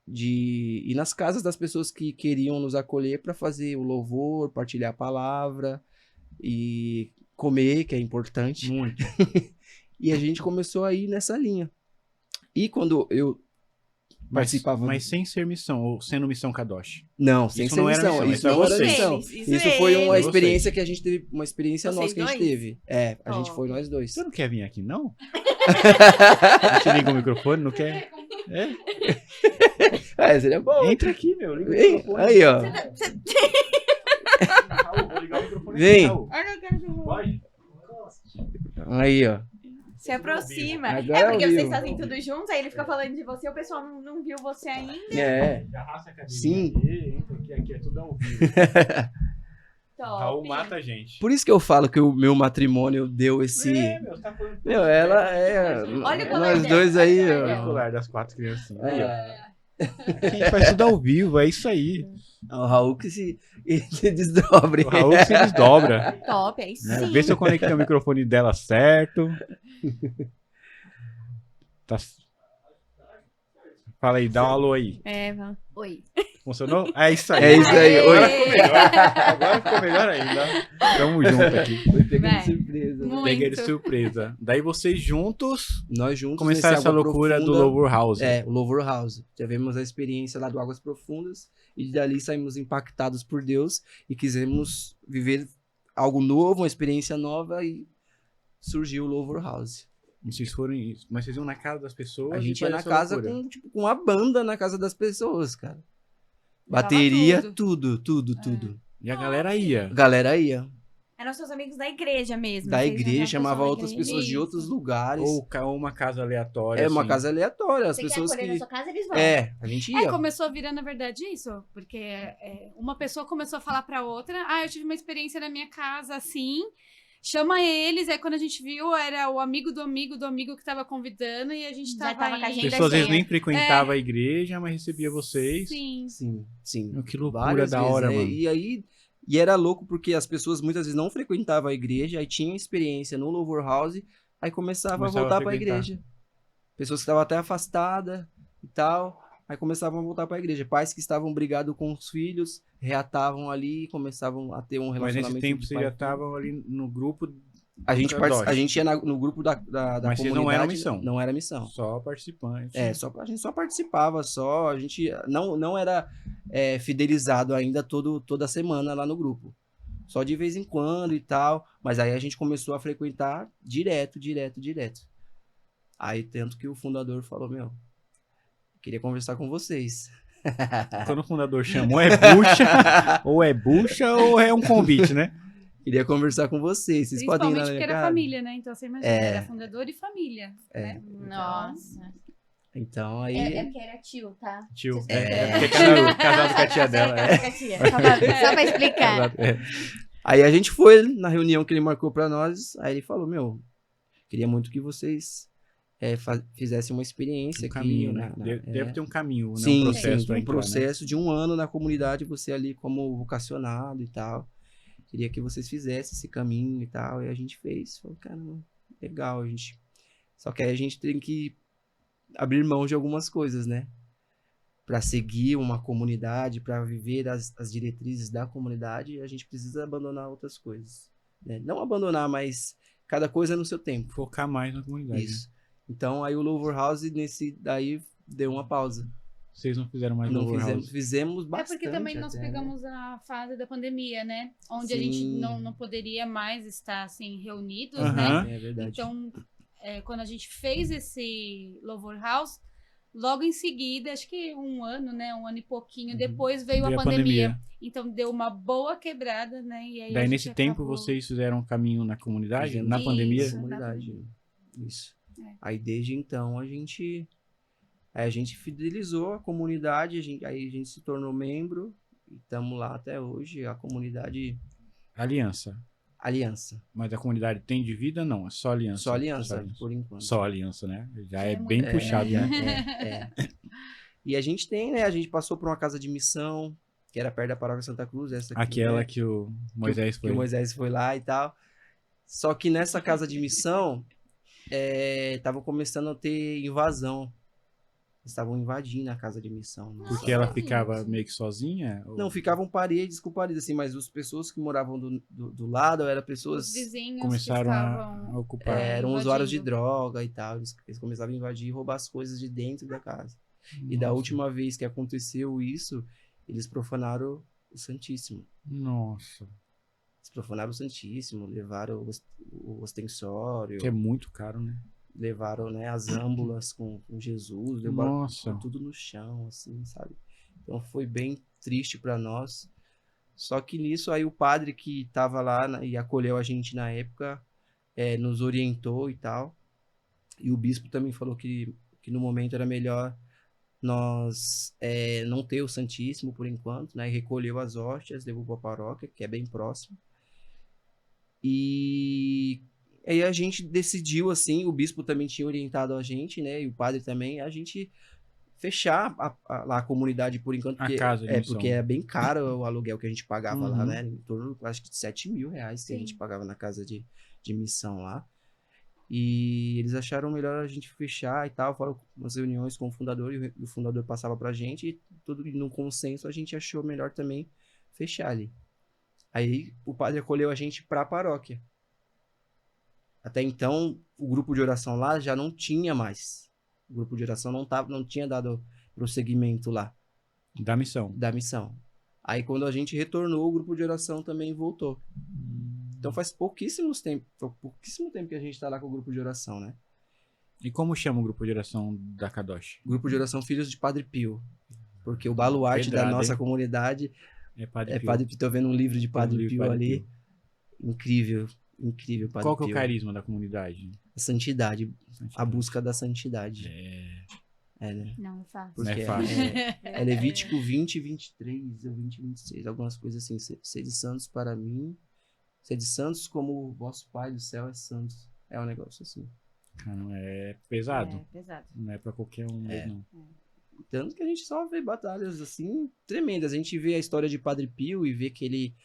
de ir nas casas das pessoas que queriam nos acolher para fazer o louvor, partilhar a palavra e comer, que é importante. Muito. E a gente começou a ir nessa linha. E quando eu participava... Mas sem ser missão, ou sendo missão Kadosh. Não, sem Isso ser não era missão. missão, Isso isso é não era vocês. missão. Isso Isso foi uma eles. experiência que a gente teve, uma experiência Vocês nossa que a gente dois? teve. A gente foi nós dois. Você não quer vir aqui, não? A gente liga o microfone, não quer? Seria bom. Entra aqui, meu. Liga o Vem, microfone. aí, ó. Raul, vou ligar o microfone Vem. aqui, Raul. Pode? Aí, ó. Se aproxima. Agora É porque ao vocês vivo. fazem tudo juntos, aí ele fica falando de você, o pessoal não viu você ainda. Já arrasta a cadeira. Sim. Entra aqui é tudo ao vivo. Top. Raul mata a gente. Por isso que eu falo que o meu matrimônio deu esse... Meu, você tá falando... ela é... Olha o colar Nós dela, dois aí, olha o O colar ó. colar das 4 criancinhas. Aí, ó. É, A gente faz tudo ao vivo, é isso aí. o Raul que se desdobre. O Raul que se desdobra. Top, aí Né? sim. Vê se eu conectei o microfone dela certo. Tá... Fala aí, dá um alô aí. Oi. Funcionou? É isso aí. É isso aí. Agora Oi. ficou melhor. Agora ficou melhor ainda. Tamo junto aqui. Foi pegando Vai. surpresa. Muito. Peguei de surpresa. Daí vocês juntos Nós juntos começaram nesse essa Água loucura do Profunda. Louvor House. O Louvor House. Tivemos a experiência lá do Águas Profundas e dali saímos impactados por Deus e quisemos viver algo novo, uma experiência nova e surgiu o Louvor House. E vocês foram isso. Mas vocês iam na casa das pessoas. A e gente ia faziam na essa casa loucura. com uma banda na casa das pessoas, cara. Levava Bateria, tudo. tudo. E a galera ia. A galera ia. Eram seus amigos da igreja mesmo. Da vocês igreja, eram chamava pessoal da outras igreja. pessoas de outros lugares. Ou uma casa aleatória. É uma assim. casa aleatória. As Você pessoas quer acolher que. na sua casa, eles vão. A gente ia. Começou a virar, na verdade, isso. Porque uma pessoa começou a falar pra outra, eu tive uma experiência na minha casa assim, chama eles. Aí quando a gente viu, era o amigo do amigo do amigo que tava convidando e a gente Já tava com a indo. As agenda pessoas às vezes cheia. nem frequentavam a igreja, mas recebia vocês. Sim. Sim. Meu, que loucura Várias da vezes, hora, né? mano. E aí. E era louco porque as pessoas muitas vezes não frequentavam a igreja, aí tinham experiência no Louvor House, aí começava a Começava voltar a pra frequentar. igreja. Pessoas que estavam até afastadas e tal, aí começavam a voltar pra igreja. Pais que estavam brigados com os filhos, reatavam ali, começavam a ter um Mas relacionamento nesse tempo de vocês pai já e filho. estavam ali no grupo, A gente, Kadosh. a gente ia no grupo da Mas vocês comunidade. não eram missão. Não era missão. só participantes. A gente só participava, a gente não era fidelizado ainda toda semana lá no grupo. Só de vez em quando e tal, mas aí a gente começou a frequentar direto. Aí tanto que o fundador falou, queria conversar com vocês. Quando o fundador chamou, é bucha, ou é um convite, né? Queria conversar com vocês, vocês podem ir lá Principalmente na porque minha era casa? família, né? Então você imagina, era fundador e família. Né? Nossa. Então aí... É porque era tio, tá? Tio. Vocês É porque é casado com a tia dela. Só pra explicar. Aí a gente foi na reunião que ele marcou pra nós, aí ele falou, queria muito que vocês fizessem uma experiência Um aqui. caminho, né? Deve ter um caminho, né? Sim, Um processo sim, pra um entrar, né? processo de 1 ano na comunidade, você ali como vocacionado e tal. Queria que vocês fizessem esse caminho e tal, e a gente fez. Falou, caramba, legal, Só que aí a gente tem que abrir mão de algumas coisas, né? Para seguir uma comunidade, para viver as diretrizes da comunidade, a gente precisa abandonar outras coisas. Né? Não abandonar, mas cada coisa no seu tempo. Focar mais na comunidade. Isso. Então aí o Louvor House daí deu uma pausa. Vocês não fizeram mais Não Louvor fizemos, House. fizemos É bastante. porque também nós até, né? pegamos a fase da pandemia, né? Onde a gente Sim. não poderia mais estar assim reunidos, Aham. né? É verdade. Então, quando a gente fez esse Louvor House, Logo em seguida, acho que um ano, né? Um ano e pouquinho Uhum. depois veio Veio a a pandemia. pandemia. Então deu uma boa quebrada, né? E aí a Daí, gente nesse tempo, acabou- vocês fizeram um caminho na comunidade, Fizemos na isso, pandemia? Isso. na comunidade. Na pandemia. Isso. É. Aí desde então a gente fidelizou a comunidade, aí a gente se tornou membro e estamos lá até hoje, a comunidade Aliança. Aliança. Mas a comunidade tem de vida? Não, é só aliança. Só aliança, por enquanto. Só aliança, né? Já é É bem muito puxado, bem. né? E a gente tem, né? A gente passou por uma casa de missão, que era perto da Paróquia Santa Cruz, essa aqui, Aquela né? que o Moisés que foi. o Moisés foi lá e tal. Só que nessa casa de missão, tava começando a ter invasão. Eles estavam invadindo a casa de missão. Porque ela ficava meio que sozinha? Ou- Não, ficavam paredes com paredes, assim, mas as pessoas que moravam do lado eram Os pessoas... vizinhos começaram que estavam... a ocupar. eram usuários de invadindo. droga e tal. Eles começavam a invadir e roubar as coisas de dentro da casa. E da Nossa. última vez que aconteceu isso, eles profanaram o Santíssimo. Nossa. Eles profanaram o Santíssimo, levaram o ostensório, Que é muito caro, né? levaram, né, as âmbulas com Jesus, levaram Nossa. tudo no chão, assim, sabe? Então foi bem triste para nós. Só que nisso aí o padre que estava lá e acolheu a gente na época nos orientou e tal. E o bispo também falou que no momento era melhor nós não ter o Santíssimo por enquanto, né? E recolheu as hóstias, levou para a paróquia, que é bem próximo. E aí a gente decidiu, assim, o bispo também tinha orientado a gente, né? E o padre também, a gente fechar lá a comunidade por enquanto. A casa de missão. Porque é bem caro o aluguel que a gente pagava lá, Uhum. né? Em torno, acho que de R$7.000 que a Sim. gente pagava na casa de missão lá. E eles acharam melhor a gente fechar e tal, foram umas reuniões com o fundador e o fundador passava pra gente e tudo no consenso a gente achou melhor também fechar ali. Aí o padre acolheu a gente pra paróquia. Até então, o grupo de oração lá já não tinha mais. O grupo de oração não tinha dado prosseguimento lá Da missão. da missão. Aí quando a gente retornou, o grupo de oração também voltou. Então faz pouquíssimo tempo que a gente tá lá com o grupo de oração, né? E como chama o grupo de oração da Kadosh? Grupo de oração Filhos de Padre Pio. Porque o baluarte Pedrada, da nossa hein? comunidade É Padre é Pio. Padre Pio. Tô vendo um livro de Padre Livro Pio Padre ali. Pio. Incrível, incrível, Padre Qual que é o Pio. carisma da comunidade? A santidade, a busca da santidade. É, Né? Não é fácil. Não é Porque fácil. é Levítico 20, 23 ou 20, 26, algumas coisas assim. Sede santos para mim, sede santos como o vosso Pai do céu é santo. É um negócio assim. Cara, é pesado. É pesado. Não é pra qualquer um mesmo, não. Tanto que a gente só vê batalhas assim tremendas. A gente vê a história de Padre Pio e vê que ele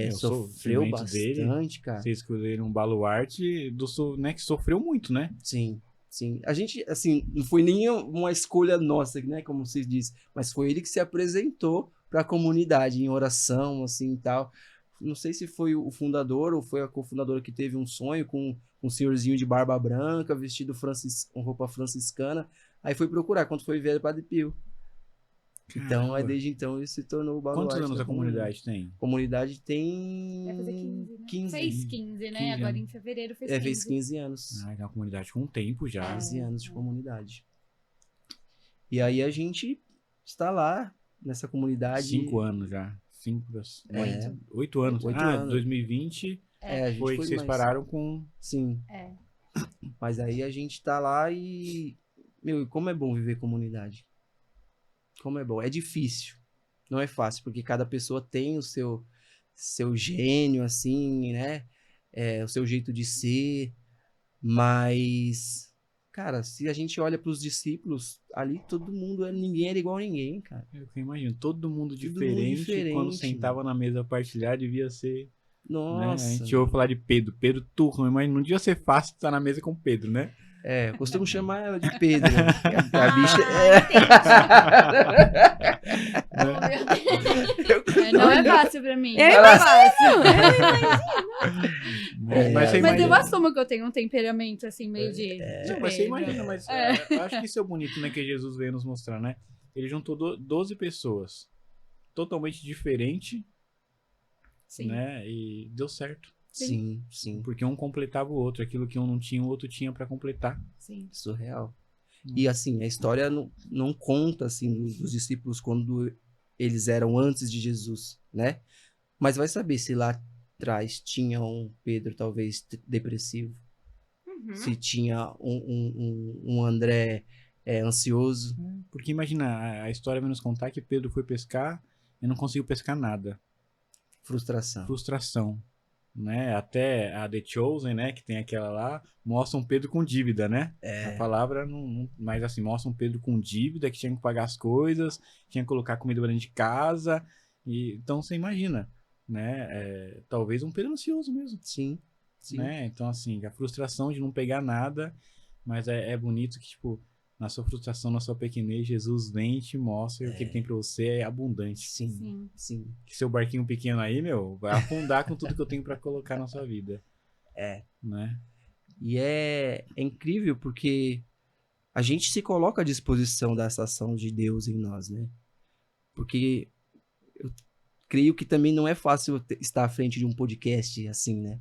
O sofreu sofrimento dele, bastante, cara. Vocês escolheram um baluarte né, que sofreu muito, né? Sim, sim. A gente, assim, não foi nem uma escolha nossa, né, como vocês dizem, mas foi ele que se apresentou para a comunidade em oração, assim, e tal. Não sei se foi o fundador ou foi a cofundadora que teve um sonho com um senhorzinho de barba branca, vestido com roupa franciscana. Aí foi procurar, quando foi ver o Padre Pio. Então, Caramba. aí, desde então, ele se tornou o baluarte Quantos anos da a comunidade tem? A comunidade tem... Vai fazer 15, né? 15. Fez 15, né? 15 Agora anos. em fevereiro fez 15. Fez 15 anos. Ah, é uma comunidade com tempo já. 15 anos de comunidade. E aí a gente está lá nessa comunidade. 5 anos já. 8 anos. 8 ah, anos. 2020 A gente foi que vocês mais. pararam com... Sim. É. Mas aí a gente tá lá e... Meu, como é bom viver comunidade. Como é bom. É difícil. Não é fácil, porque cada pessoa tem o seu gênio, assim, né? O seu jeito de ser. Mas... Cara, se a gente olha pros discípulos, ali todo mundo, ninguém era igual a ninguém, cara. Eu imagino, todo mundo mundo diferente. diferente. Quando sentava na mesa a partilhar, devia ser... Nossa. Né? A gente ouve falar de Pedro turno, mas não devia ser fácil estar na mesa com Pedro, né? Eu costumo chamar ela de Pedro. A bicha... Oh, meu Deus. Não é fácil pra mim. Eu Não é fácil. Mas você Mas eu imagina... assumo que eu tenho um temperamento assim, meio de. Não, mas você Pedro. imagina, mas eu acho que isso é bonito, né? Que Jesus veio nos mostrar, né? Ele juntou 12 pessoas totalmente diferentes, Sim. né? E deu certo. Sim, sim. Porque um completava o outro. Aquilo que um não tinha, o outro tinha pra completar. Sim. Surreal. E assim, a história não conta assim dos discípulos quando eles eram antes de Jesus, né? Mas vai saber se lá atrás tinha um Pedro talvez depressivo, se tinha um André ansioso. Porque imagina, a história vai nos contar que Pedro foi pescar e não conseguiu pescar nada. Frustração, né? Até a The Chosen, né, que tem aquela lá, mostra um Pedro com dívida, né? A palavra não, mas assim, mostra um Pedro com dívida, que tinha que pagar as coisas, tinha que colocar comida dentro de casa, e então você imagina, né? Talvez um Pedro ansioso mesmo. Sim. Né? Então assim, a frustração de não pegar nada, mas é bonito que, tipo, na sua frustração, na sua pequenez, Jesus vem e te mostra que o que ele tem pra você é abundante. Sim. Que seu barquinho pequeno aí, meu, vai afundar com tudo que eu tenho pra colocar na sua vida. Né? E é incrível porque a gente se coloca à disposição dessa ação de Deus em nós, né? Porque eu creio que também não é fácil estar à frente de um podcast assim, né?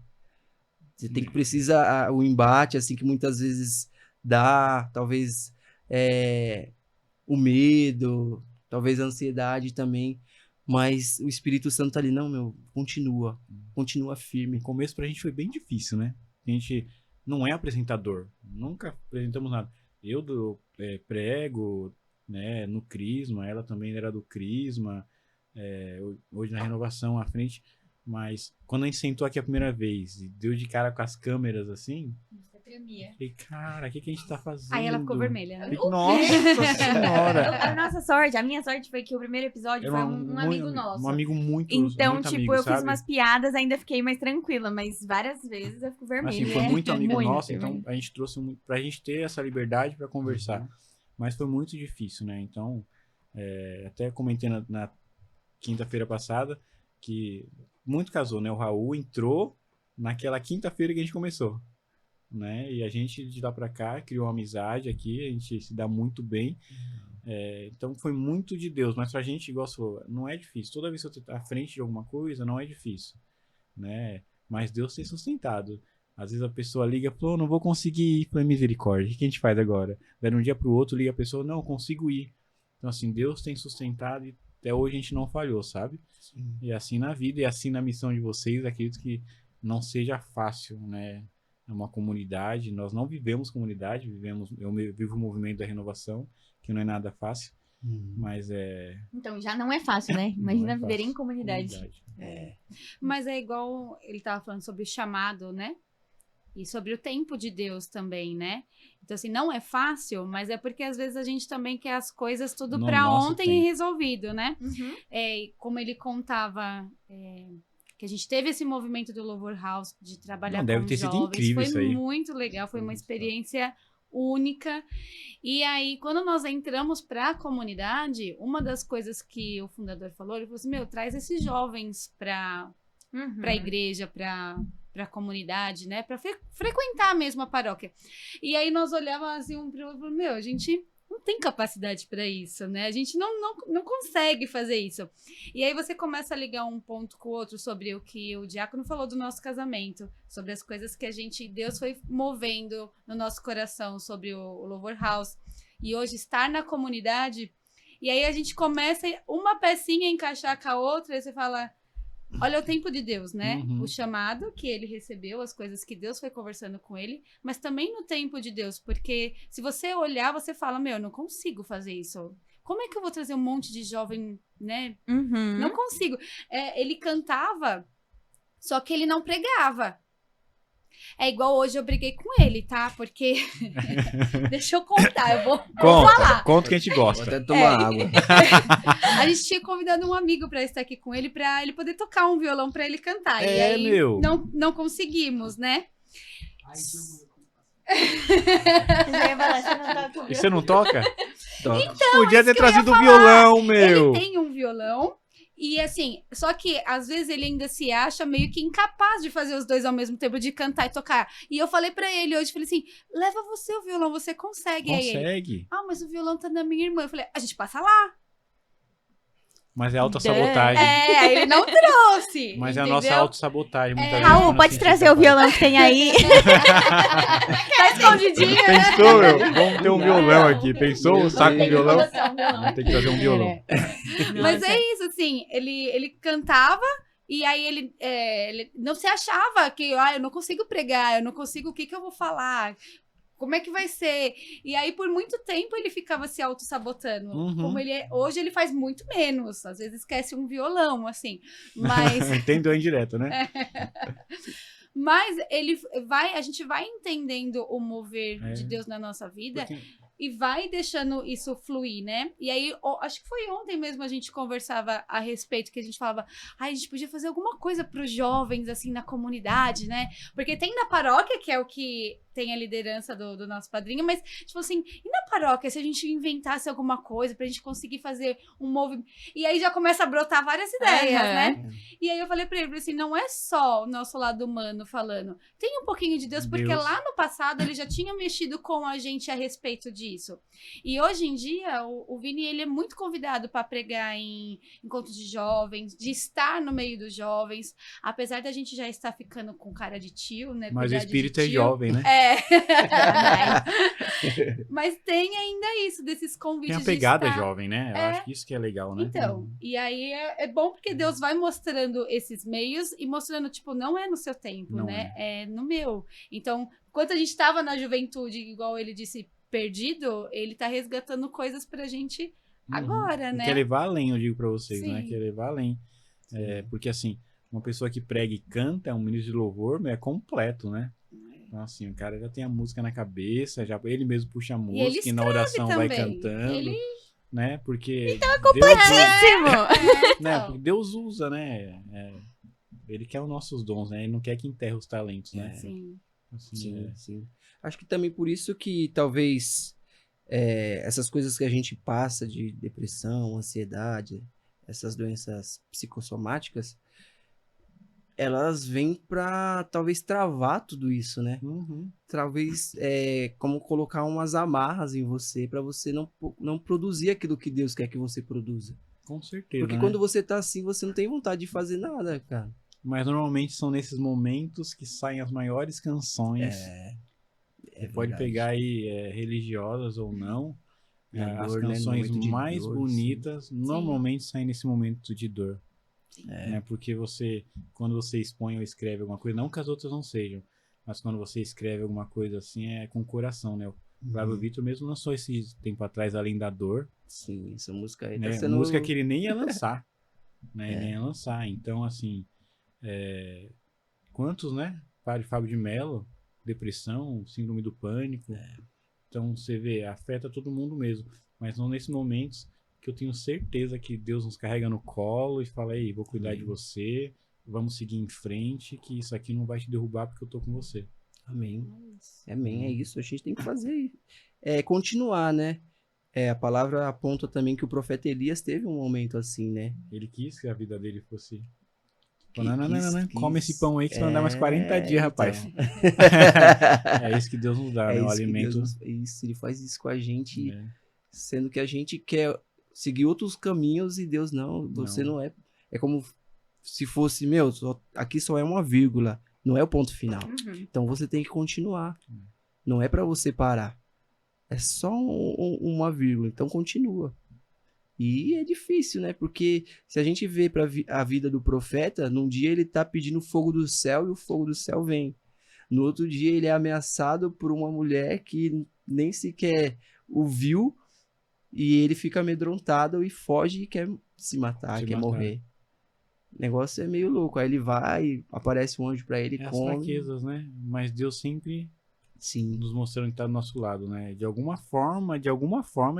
Você tem que precisar o embate, assim, que muitas vezes dá, talvez o medo, talvez a ansiedade também, mas o Espírito Santo tá ali, não, meu, continua firme. No começo pra gente foi bem difícil, né? A gente não é apresentador, nunca apresentamos nada. Eu prego, né, no Crisma, ela também era do Crisma, hoje na Renovação à frente. Mas quando a gente sentou aqui a primeira vez e deu de cara com as câmeras assim, Você tremia. falei, cara, o que a gente tá fazendo? Aí ela ficou vermelha, né? Nossa senhora! A nossa sorte, a minha sorte foi que o primeiro episódio foi um amigo nosso. Um amigo muito Então, muito tipo, amigo, eu sabe? fiz umas piadas, ainda fiquei mais tranquila, mas várias vezes eu fico vermelha. Assim, foi muito amigo Muito, nosso, então a gente trouxe pra gente ter essa liberdade pra conversar. Mas foi muito difícil, né? Então, até comentei na quinta-feira passada que muito casou, né? O Raul entrou naquela quinta-feira que a gente começou, né? E a gente, de lá pra cá, criou uma amizade aqui, a gente se dá muito bem. Então foi muito de Deus, mas pra gente, igual você falou, não é difícil. Toda vez que você tá à frente de alguma coisa, não é difícil, né? Mas Deus tem sustentado. Às vezes a pessoa liga e fala, não vou conseguir ir, foi misericórdia. O que a gente faz agora? Daí de um dia pro outro liga a pessoa, não, consigo ir. Então assim, Deus tem sustentado e até hoje a gente não falhou, sabe? Sim. E assim na vida, e assim na missão de vocês, acredito que não seja fácil, né? É uma comunidade, nós não vivemos comunidade, eu vivo o movimento da renovação, que não é nada fácil, mas Então já não é fácil, né? Imagina viver em comunidade. Mas é igual ele tava falando sobre o chamado, né? E sobre o tempo de Deus também, né? Então, assim, não é fácil, mas é porque às vezes a gente também quer as coisas tudo pra ontem e resolvido, né? Como ele contava, que a gente teve esse movimento do Louvor House de trabalhar com deve ter jovens. sido incrível isso aí. Foi muito legal, foi uma experiência única. E aí, quando nós entramos pra comunidade, uma das coisas que o fundador falou, ele falou assim, traz esses jovens pra igreja, pra comunidade, né? Pra frequentar mesmo a paróquia. E aí nós olhávamos assim um pro outro e falamos, a gente não tem capacidade para isso, né? A gente não consegue fazer isso. E aí você começa a ligar um ponto com o outro sobre o que o diácono falou do nosso casamento, sobre as coisas que Deus foi movendo no nosso coração, sobre o Louvor House. E hoje estar na comunidade, e aí a gente começa uma pecinha a encaixar com a outra, e você fala... Olha o tempo de Deus, né? O chamado que ele recebeu, as coisas que Deus foi conversando com ele, mas também no tempo de Deus, porque se você olhar, você fala, eu não consigo fazer isso. Como é que eu vou trazer um monte de jovem, né? Não consigo. Ele cantava, só que ele não pregava. É igual hoje eu briguei com ele, tá? Porque... Deixa eu contar, eu vou falar. Conta que a gente gosta. Vou até tomar água. A gente tinha convidado um amigo pra estar aqui com ele, pra ele poder tocar um violão pra ele cantar. E aí não conseguimos, né? E você não toca? Então, podia ter trazido o violão, meu. Ele tem um violão. E assim, só que às vezes ele ainda se acha meio que incapaz de fazer os dois ao mesmo tempo, de cantar e tocar. E eu falei pra ele hoje, falei assim, leva você o violão, você consegue. Aí ele, mas o violão tá na minha irmã. Eu falei, a gente passa lá. Mas é autossabotagem. É, ele não trouxe. Mas é a entendeu? nossa autossabotagem. Muitas vezes, Raul, quando pode assim trazer fica o violão que tem aí. Tá escondidinho. Pensou, meu? Vamos ter um violão Não. aqui. Pensou? Meu Um saco de Deus. violão? Violão. Tem que trazer um violão. Mas é isso, assim, ele cantava e aí ele não se achava que, eu não consigo pregar, eu não consigo, o que eu vou falar? Como é que vai ser? E aí, por muito tempo, ele ficava se auto-sabotando. Uhum. Como hoje ele faz muito menos. Às vezes esquece um violão, assim. Mas, Entendeu indireto, né? mas a gente vai entendendo o mover de Deus na nossa vida. Porque- E vai deixando isso fluir, né? E aí, acho que foi ontem mesmo a gente conversava a respeito, que a gente falava, a gente podia fazer alguma coisa para os jovens, assim, na comunidade, né? Porque tem na paróquia, que é o que tem a liderança do nosso padrinho, mas, tipo assim, e na paróquia, se a gente inventasse alguma coisa pra gente conseguir fazer um movimento? E aí já começa a brotar várias ideias, né? E aí eu falei pra ele, assim, não é só o nosso lado humano falando, tem um pouquinho de Deus, porque Deus. lá no passado ele já tinha mexido com a gente a respeito disso. E hoje em dia, o Vini, ele é muito convidado para pregar em encontros de jovens, de estar no meio dos jovens, apesar da gente já estar ficando com cara de tio, né? Mas o cuidar de espírito é tio. jovem, né? Mas tem ainda isso, desses Tem convites a pegada de estar... jovem, né? Eu acho que isso que é legal, né? Então, e aí é bom porque Deus vai mostrando esses meios e mostrando, tipo, não é no seu tempo, Não né? É no meu. Então, enquanto a gente estava na juventude, igual ele disse, perdido, ele tá resgatando coisas pra gente agora, né? Quer levar além, eu digo pra vocês, né? Sim. Quer levar além. Porque assim, uma pessoa que prega e canta, é um ministro de louvor, é completo, né? Então, assim, o cara já tem a música na cabeça, já ele mesmo puxa a E ele música e na oração vai também. cantando, Ele- né? Porque Então é Deus, completíssimo. né? Porque Deus usa, né? Ele quer os nossos dons, né? Ele não quer que enterre os talentos, né? Sim. Assim, Sim, sim. Acho que também por isso que talvez essas coisas que a gente passa de depressão, ansiedade, essas doenças psicossomáticas, elas vêm pra talvez travar tudo isso, né? Uhum. Talvez como colocar umas amarras em você pra você não produzir aquilo que Deus quer que você produza. Com certeza, Porque né? quando você tá assim, você não tem vontade de fazer nada, cara. Mas normalmente são nesses momentos que saem as maiores canções. Você pode verdade. pegar aí religiosas ou não. Na As dor, né? No canções momento de mais dor, bonitas normalmente saem nesse momento de dor. É. Né? Porque quando você expõe ou escreve alguma coisa, não que as outras não sejam, mas quando você escreve alguma coisa assim, é com o coração, né? O Flávio Vitor mesmo lançou esse tempo atrás, Além da Dor, Sim, essa música aí né? tá sendo... Música que ele nem ia lançar, né? Ele nem ia lançar. Então, assim, quantos, né? Padre Fábio de Mello, depressão, síndrome do pânico. Então, você vê, afeta todo mundo mesmo. Mas não nesses momentos que eu tenho certeza que Deus nos carrega no colo e fala, ei, vou cuidar de você, vamos seguir em frente, que isso aqui não vai te derrubar porque eu tô com você. Amém. Amém, é isso. A gente tem que fazer. Continuar, né? A palavra aponta também que o profeta Elias teve um momento assim, né? Ele quis que a vida dele fosse... Que Não, come esse pão aí que você vai andar mais 40 dias, então. rapaz. É isso que Deus nos dá, né? O Isso que alimento. Ele faz isso com a gente, né? sendo que a gente quer seguir outros caminhos e Deus não. Você não é. É como se fosse, aqui só é uma vírgula, não é o ponto final. Então você tem que continuar. Não é pra você parar. É só uma vírgula, então continua. E é difícil, né? Porque se a gente vê a vida do profeta, num dia ele tá pedindo fogo do céu e o fogo do céu vem. No outro dia ele é ameaçado por uma mulher que nem sequer o viu e ele fica amedrontado e foge e quer se matar, quer morrer. O negócio é meio louco. Aí ele vai, aparece um anjo pra ele, As come. fraquezas, né? Mas Deus sempre Sim. nos mostrando que tá do nosso lado, né? De alguma forma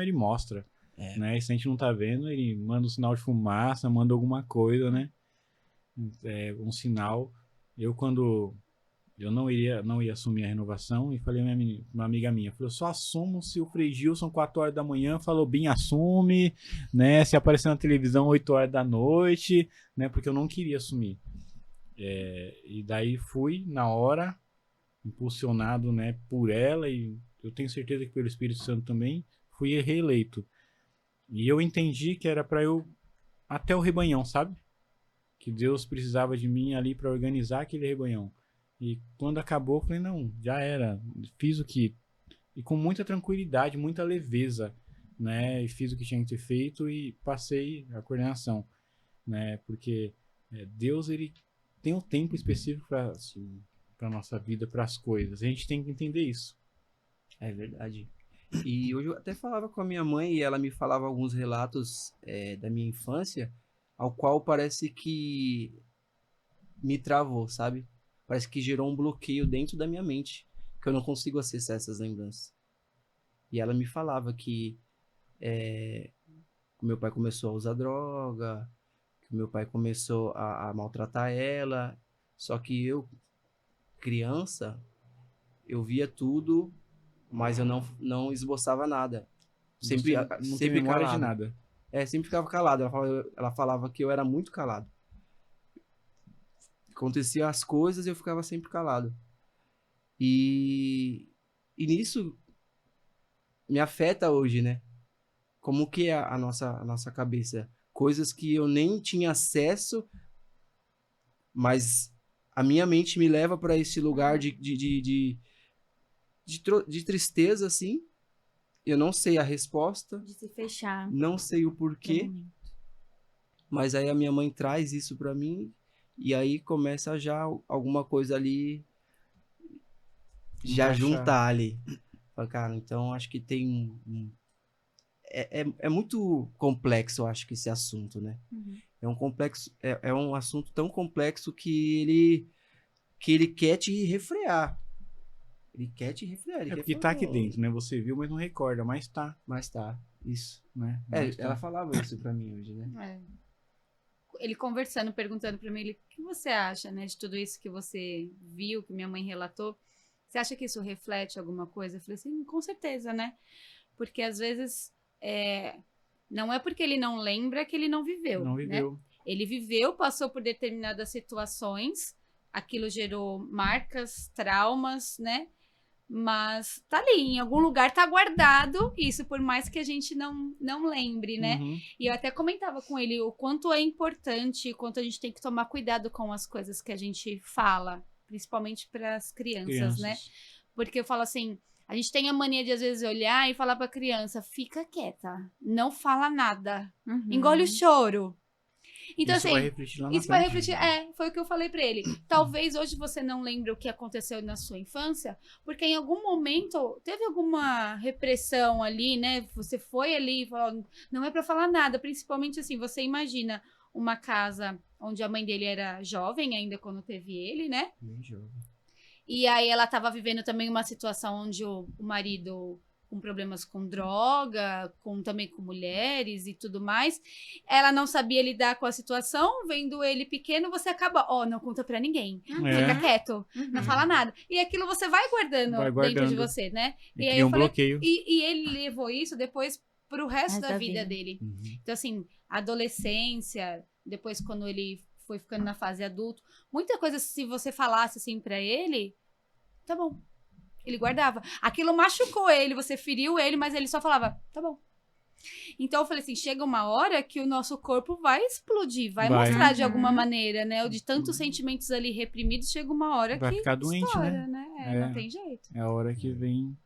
ele mostra. Né? E se a gente não tá vendo, ele manda um sinal de fumaça, manda alguma coisa, né? Um sinal. Quando eu não ia assumir a renovação, e falei uma amiga minha, falou, só assumo se o Frei Gilson 4 horas da manhã falou bem, assume, né? Se aparecer na televisão 8 horas da noite, né? Porque eu não queria assumir. E daí fui na hora, impulsionado, né, por ela, e eu tenho certeza que pelo Espírito Santo também, fui reeleito. E eu entendi que era para eu até o rebanhão, sabe? Que Deus precisava de mim ali para organizar aquele rebanhão. E quando acabou, eu falei, não, já era. Fiz o que... E com muita tranquilidade, muita leveza, né? E fiz o que tinha que ter feito e passei a coordenação, né? Porque Deus, ele tem um tempo específico para nossa vida, para as coisas. A gente tem que entender isso. É verdade. E hoje eu até falava com a minha mãe e ela me falava alguns relatos da minha infância, ao qual parece que me travou, sabe? Parece que gerou um bloqueio dentro da minha mente, que eu não consigo acessar essas lembranças. E ela me falava que meu pai começou a usar droga, que meu pai começou a maltratar ela, só que eu, criança, eu via tudo, mas eu não esboçava nada. Sempre, Você não tem sempre memória calado. de nada. Sempre ficava calado. Ela falava que eu era muito calado. Acontecia as coisas e eu ficava sempre calado. E nisso me afeta hoje, né? Como que é a nossa cabeça? Coisas que eu nem tinha acesso, mas a minha mente me leva para esse lugar de tristeza, assim. Eu não sei a resposta, De se fechar. não sei o pro porquê, momento. mas aí a minha mãe traz isso para mim e aí começa já alguma coisa ali, já Encaixa. juntar ali. Fala, cara, então acho que tem é muito complexo, eu acho que esse assunto, né? Uhum. É um complexo, é um assunto tão complexo que ele quer te refrear. Ele quer te refrear. Ele É quer porque falar, tá aqui "Não", dentro, né? Você viu, mas não recorda, mas tá, mas tá, isso. né? Mas Ela tá. falava isso pra mim hoje, né? Ele conversando, perguntando pra mim, o que você acha, né, de tudo isso que você viu, que minha mãe relatou? Você acha que isso reflete alguma coisa? Eu falei assim, com certeza, né? Porque às vezes não é porque ele não lembra que ele não viveu, Não né? viveu. Ele viveu, passou por determinadas situações, aquilo gerou marcas, traumas, né? Mas tá ali, em algum lugar tá guardado isso, por mais que a gente não lembre, né? Uhum. E eu até comentava com ele o quanto é importante, o quanto a gente tem que tomar cuidado com as coisas que a gente fala, principalmente para as crianças, né? Porque eu falo assim, a gente tem a mania de às vezes olhar e falar para criança, fica quieta, não fala nada, Uhum. engole o choro. Então Isso vai assim, refletir lá na isso vai frente. refletir, foi o que eu falei pra ele. Talvez hoje você não lembre o que aconteceu na sua infância, porque em algum momento teve alguma repressão ali, né? Você foi ali e falou, não é pra falar nada, principalmente assim, você imagina uma casa onde a mãe dele era jovem ainda quando teve ele, né? Bem jovem. E aí ela tava vivendo também uma situação onde o marido com problemas com droga, também com mulheres e tudo mais. Ela não sabia lidar com a situação, vendo ele pequeno, você acaba, não conta pra ninguém. É. Fica quieto, não fala nada. E aquilo você vai guardando, Vai dentro de guardando. você, né? E aí cria eu um falei, bloqueio. e ele levou isso depois pro resto da vida vida. dele. Uhum. Então, assim, adolescência, depois quando ele foi ficando na fase adulto, muita coisa, se você falasse assim pra ele, tá bom. Ele guardava. Aquilo machucou ele, você feriu ele, mas ele só falava, tá bom. Então eu falei assim, chega uma hora que o nosso corpo vai explodir, vai Vai. mostrar de Uhum. alguma maneira, né? Ou de tantos sentimentos ali reprimidos, chega uma hora Vai que ficar doente, estoura, né? né? Não tem jeito. É a hora que vem.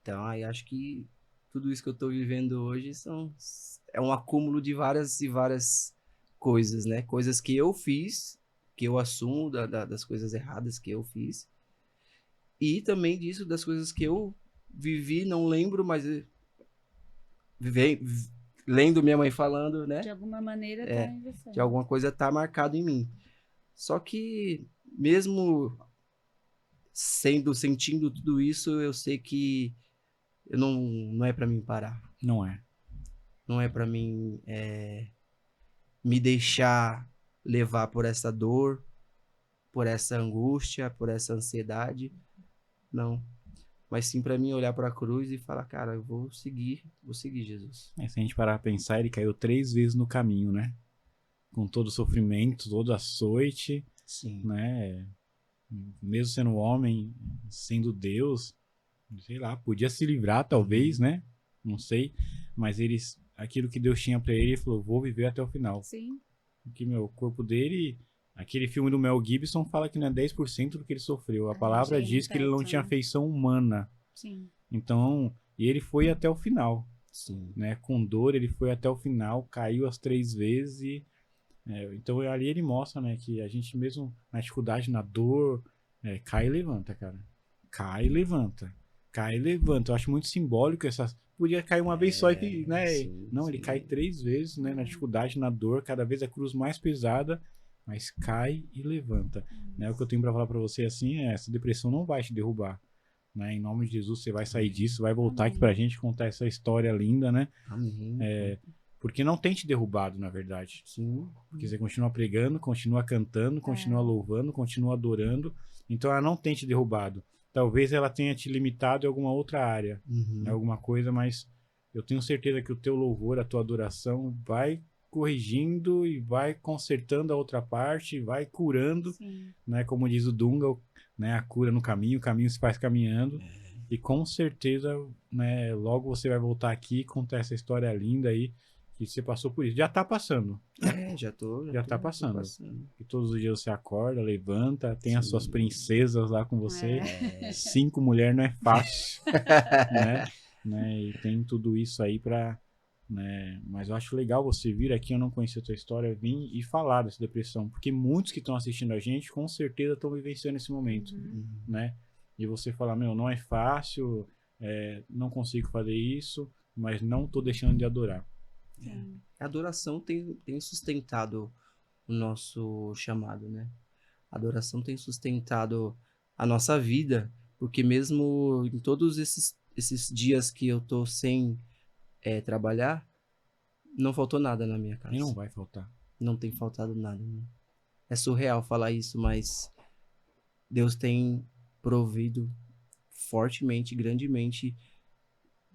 Então, aí acho que tudo isso que eu tô vivendo hoje é um acúmulo de várias e várias coisas, né? Coisas que eu fiz, que eu assumo das coisas erradas que eu fiz. E também disso, das coisas que eu vivi, não lembro, mas lendo minha mãe falando, né? De alguma maneira tá em você. De alguma coisa tá marcado em mim. Só que mesmo sentindo tudo isso, eu sei que não é para mim parar. Não é. Não é para mim me deixar levar por essa dor, por essa angústia, por essa ansiedade. Não. Mas sim para mim olhar para a cruz e falar, cara, eu vou seguir Jesus. Se a gente parar pra pensar, ele caiu 3 vezes no caminho, né? Com todo o sofrimento, todo açoite, Sim. né? Mesmo sendo homem, sendo Deus, sei lá, podia se livrar talvez, né? Não sei. Mas ele aquilo que Deus tinha pra ele, ele falou, vou viver até o final. Sim. Porque, meu, o corpo dele, aquele filme do Mel Gibson fala que não é 10% do que ele sofreu. A palavra chega diz que ele não perto, tinha né? feição humana. Sim. Então, e ele foi até o final, Sim. né? Com dor, ele foi até o final, caiu as 3 vezes e... então, ali ele mostra, né, que a gente mesmo na dificuldade, na dor, cai e levanta, cara. Cai e levanta. Cai e levanta. Eu acho muito simbólico essas... Podia cair uma vez só e, né? sim, Não, ele sim. cai 3 vezes, né? Na dificuldade, na dor, cada vez a cruz mais pesada, mas cai e levanta. Né? O que eu tenho pra falar pra você, assim, essa depressão não vai te derrubar. Né? Em nome de Jesus, você vai sair disso, vai voltar aqui pra gente contar essa história linda, né? Amém. Porque não tem te derrubado, na verdade. Sim. Porque você continua pregando, continua cantando, continua louvando, continua adorando. Então ela não tem te derrubado. Talvez ela tenha te limitado em alguma outra área, né, alguma coisa, mas eu tenho certeza que o teu louvor, a tua adoração vai corrigindo e vai consertando a outra parte, vai curando, Sim. né, como diz o Dunga, né, a cura no caminho, o caminho se faz caminhando. E com certeza, né, logo você vai voltar aqui e contar essa história linda aí, que você passou por isso. Já tá passando. Já tá passando. E todos os dias você acorda, levanta, tem as suas princesas lá com você. 5 mulheres não é fácil, né? E tem tudo isso aí pra... Né? Mas eu acho legal você vir aqui, eu não conhecia a tua história, vir e falar dessa depressão. Porque muitos que estão assistindo a gente, com certeza estão vivenciando esse momento, né? E você falar, meu, não é fácil, não consigo fazer isso, mas não tô deixando de adorar. A adoração tem sustentado o nosso chamado, né? A adoração tem sustentado a nossa vida, porque mesmo em todos esses dias que eu tô sem trabalhar, não faltou nada na minha casa. E não vai faltar. Não tem faltado nada, né? É surreal falar isso, mas Deus tem provido fortemente, grandemente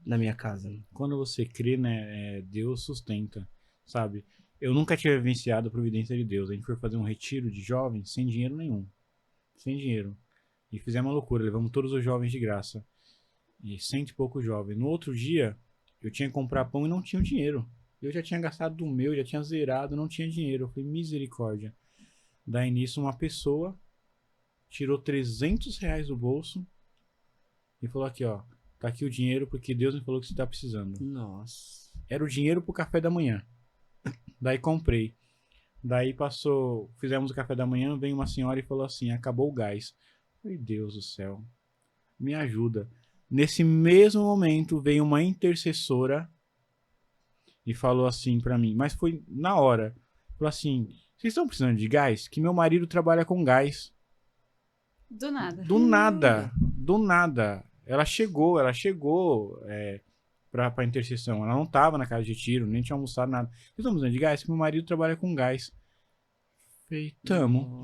na minha casa. Né? Quando você crê, né, Deus sustenta, sabe? Eu nunca tinha vivenciado a providência de Deus. A gente foi fazer um retiro de jovens sem dinheiro nenhum. Sem dinheiro. E fizemos uma loucura, levamos todos os jovens de graça. E 100 e poucos jovens. No outro dia, eu tinha que comprar pão e não tinha dinheiro. Eu já tinha gastado do meu, já tinha zerado, não tinha dinheiro. Eu falei, misericórdia. Daí nisso, uma pessoa tirou R$300 do bolso e falou aqui, ó, tá aqui o dinheiro porque Deus me falou que você tá precisando. Nossa. Era o dinheiro pro café da manhã. Daí comprei. Daí passou, fizemos o café da manhã, veio uma senhora e falou assim, acabou o gás. Ai, Deus do céu, me ajuda. Nesse mesmo momento veio uma intercessora e falou assim pra mim, mas foi na hora. Falou assim, vocês estão precisando de gás? Que meu marido trabalha com gás. Do nada. Do nada, do nada. Ela chegou pra intercessão. Ela não tava na casa de tiro, nem tinha almoçado, nada. Vocês estão precisando de gás? Que meu marido trabalha com gás. Falei, tamo.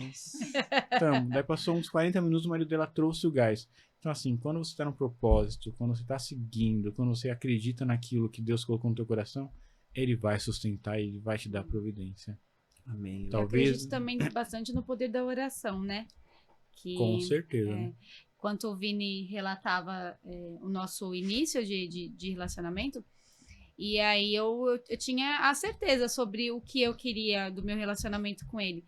Daí passou uns 40 minutos, o marido dela trouxe o gás. Então, assim, quando você tá no propósito, quando você tá seguindo, quando você acredita naquilo que Deus colocou no teu coração, Ele vai sustentar e Ele vai te dar providência. Amém. Talvez... Eu acredito também bastante no poder da oração, né? Que, com certeza. Né? Enquanto o Vini relatava o nosso início de relacionamento, e aí eu tinha a certeza sobre o que eu queria do meu relacionamento com ele.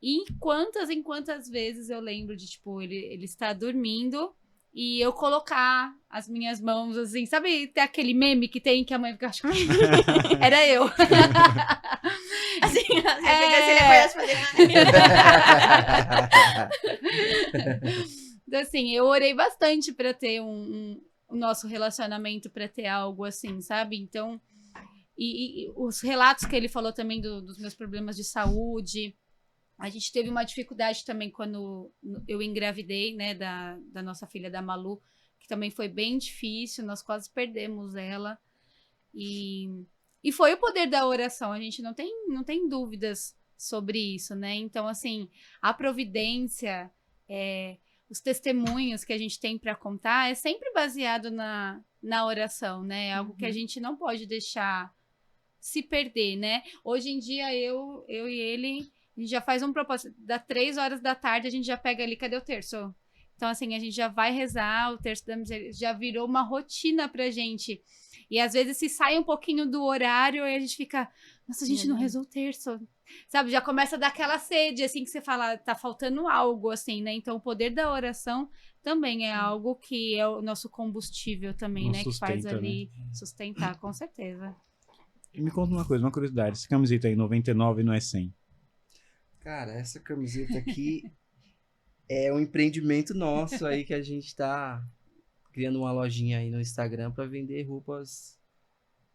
E em quantas vezes eu lembro de, tipo, ele estar dormindo e eu colocar as minhas mãos assim, sabe, tem aquele meme que tem que a mãe fica... Era eu. Assim, ele Então, assim, eu orei bastante para ter o nosso relacionamento, para ter algo assim, sabe? Então, e os relatos que ele falou também dos meus problemas de saúde, a gente teve uma dificuldade também quando eu engravidei, né, da nossa filha, da Malu, que também foi bem difícil, nós quase perdemos ela. E foi o poder da oração, a gente não tem dúvidas sobre isso, né? Então, assim, a providência, os testemunhos que a gente tem para contar é sempre baseado na oração, né? Algo que a gente não pode deixar se perder, né? Hoje em dia, eu e ele, a gente já faz um propósito. Das 3 horas da tarde, a gente já pega ali, cadê o terço? Então, assim, a gente já vai rezar, o terço da misericórdia já virou uma rotina pra gente. E às vezes se sai um pouquinho do horário e a gente fica, nossa, a gente não rezou o terço. Sabe, já começa a dar aquela sede, assim, que você fala, tá faltando algo, assim, né? Então, o poder da oração também é algo que é o nosso combustível também, Nos né? Que faz sustenta, ali sustentar, com certeza. E me conta uma coisa, uma curiosidade. Essa camiseta aí, 99 não é 100. Cara, essa camiseta aqui é um empreendimento nosso aí que a gente tá criando uma lojinha aí no Instagram para vender roupas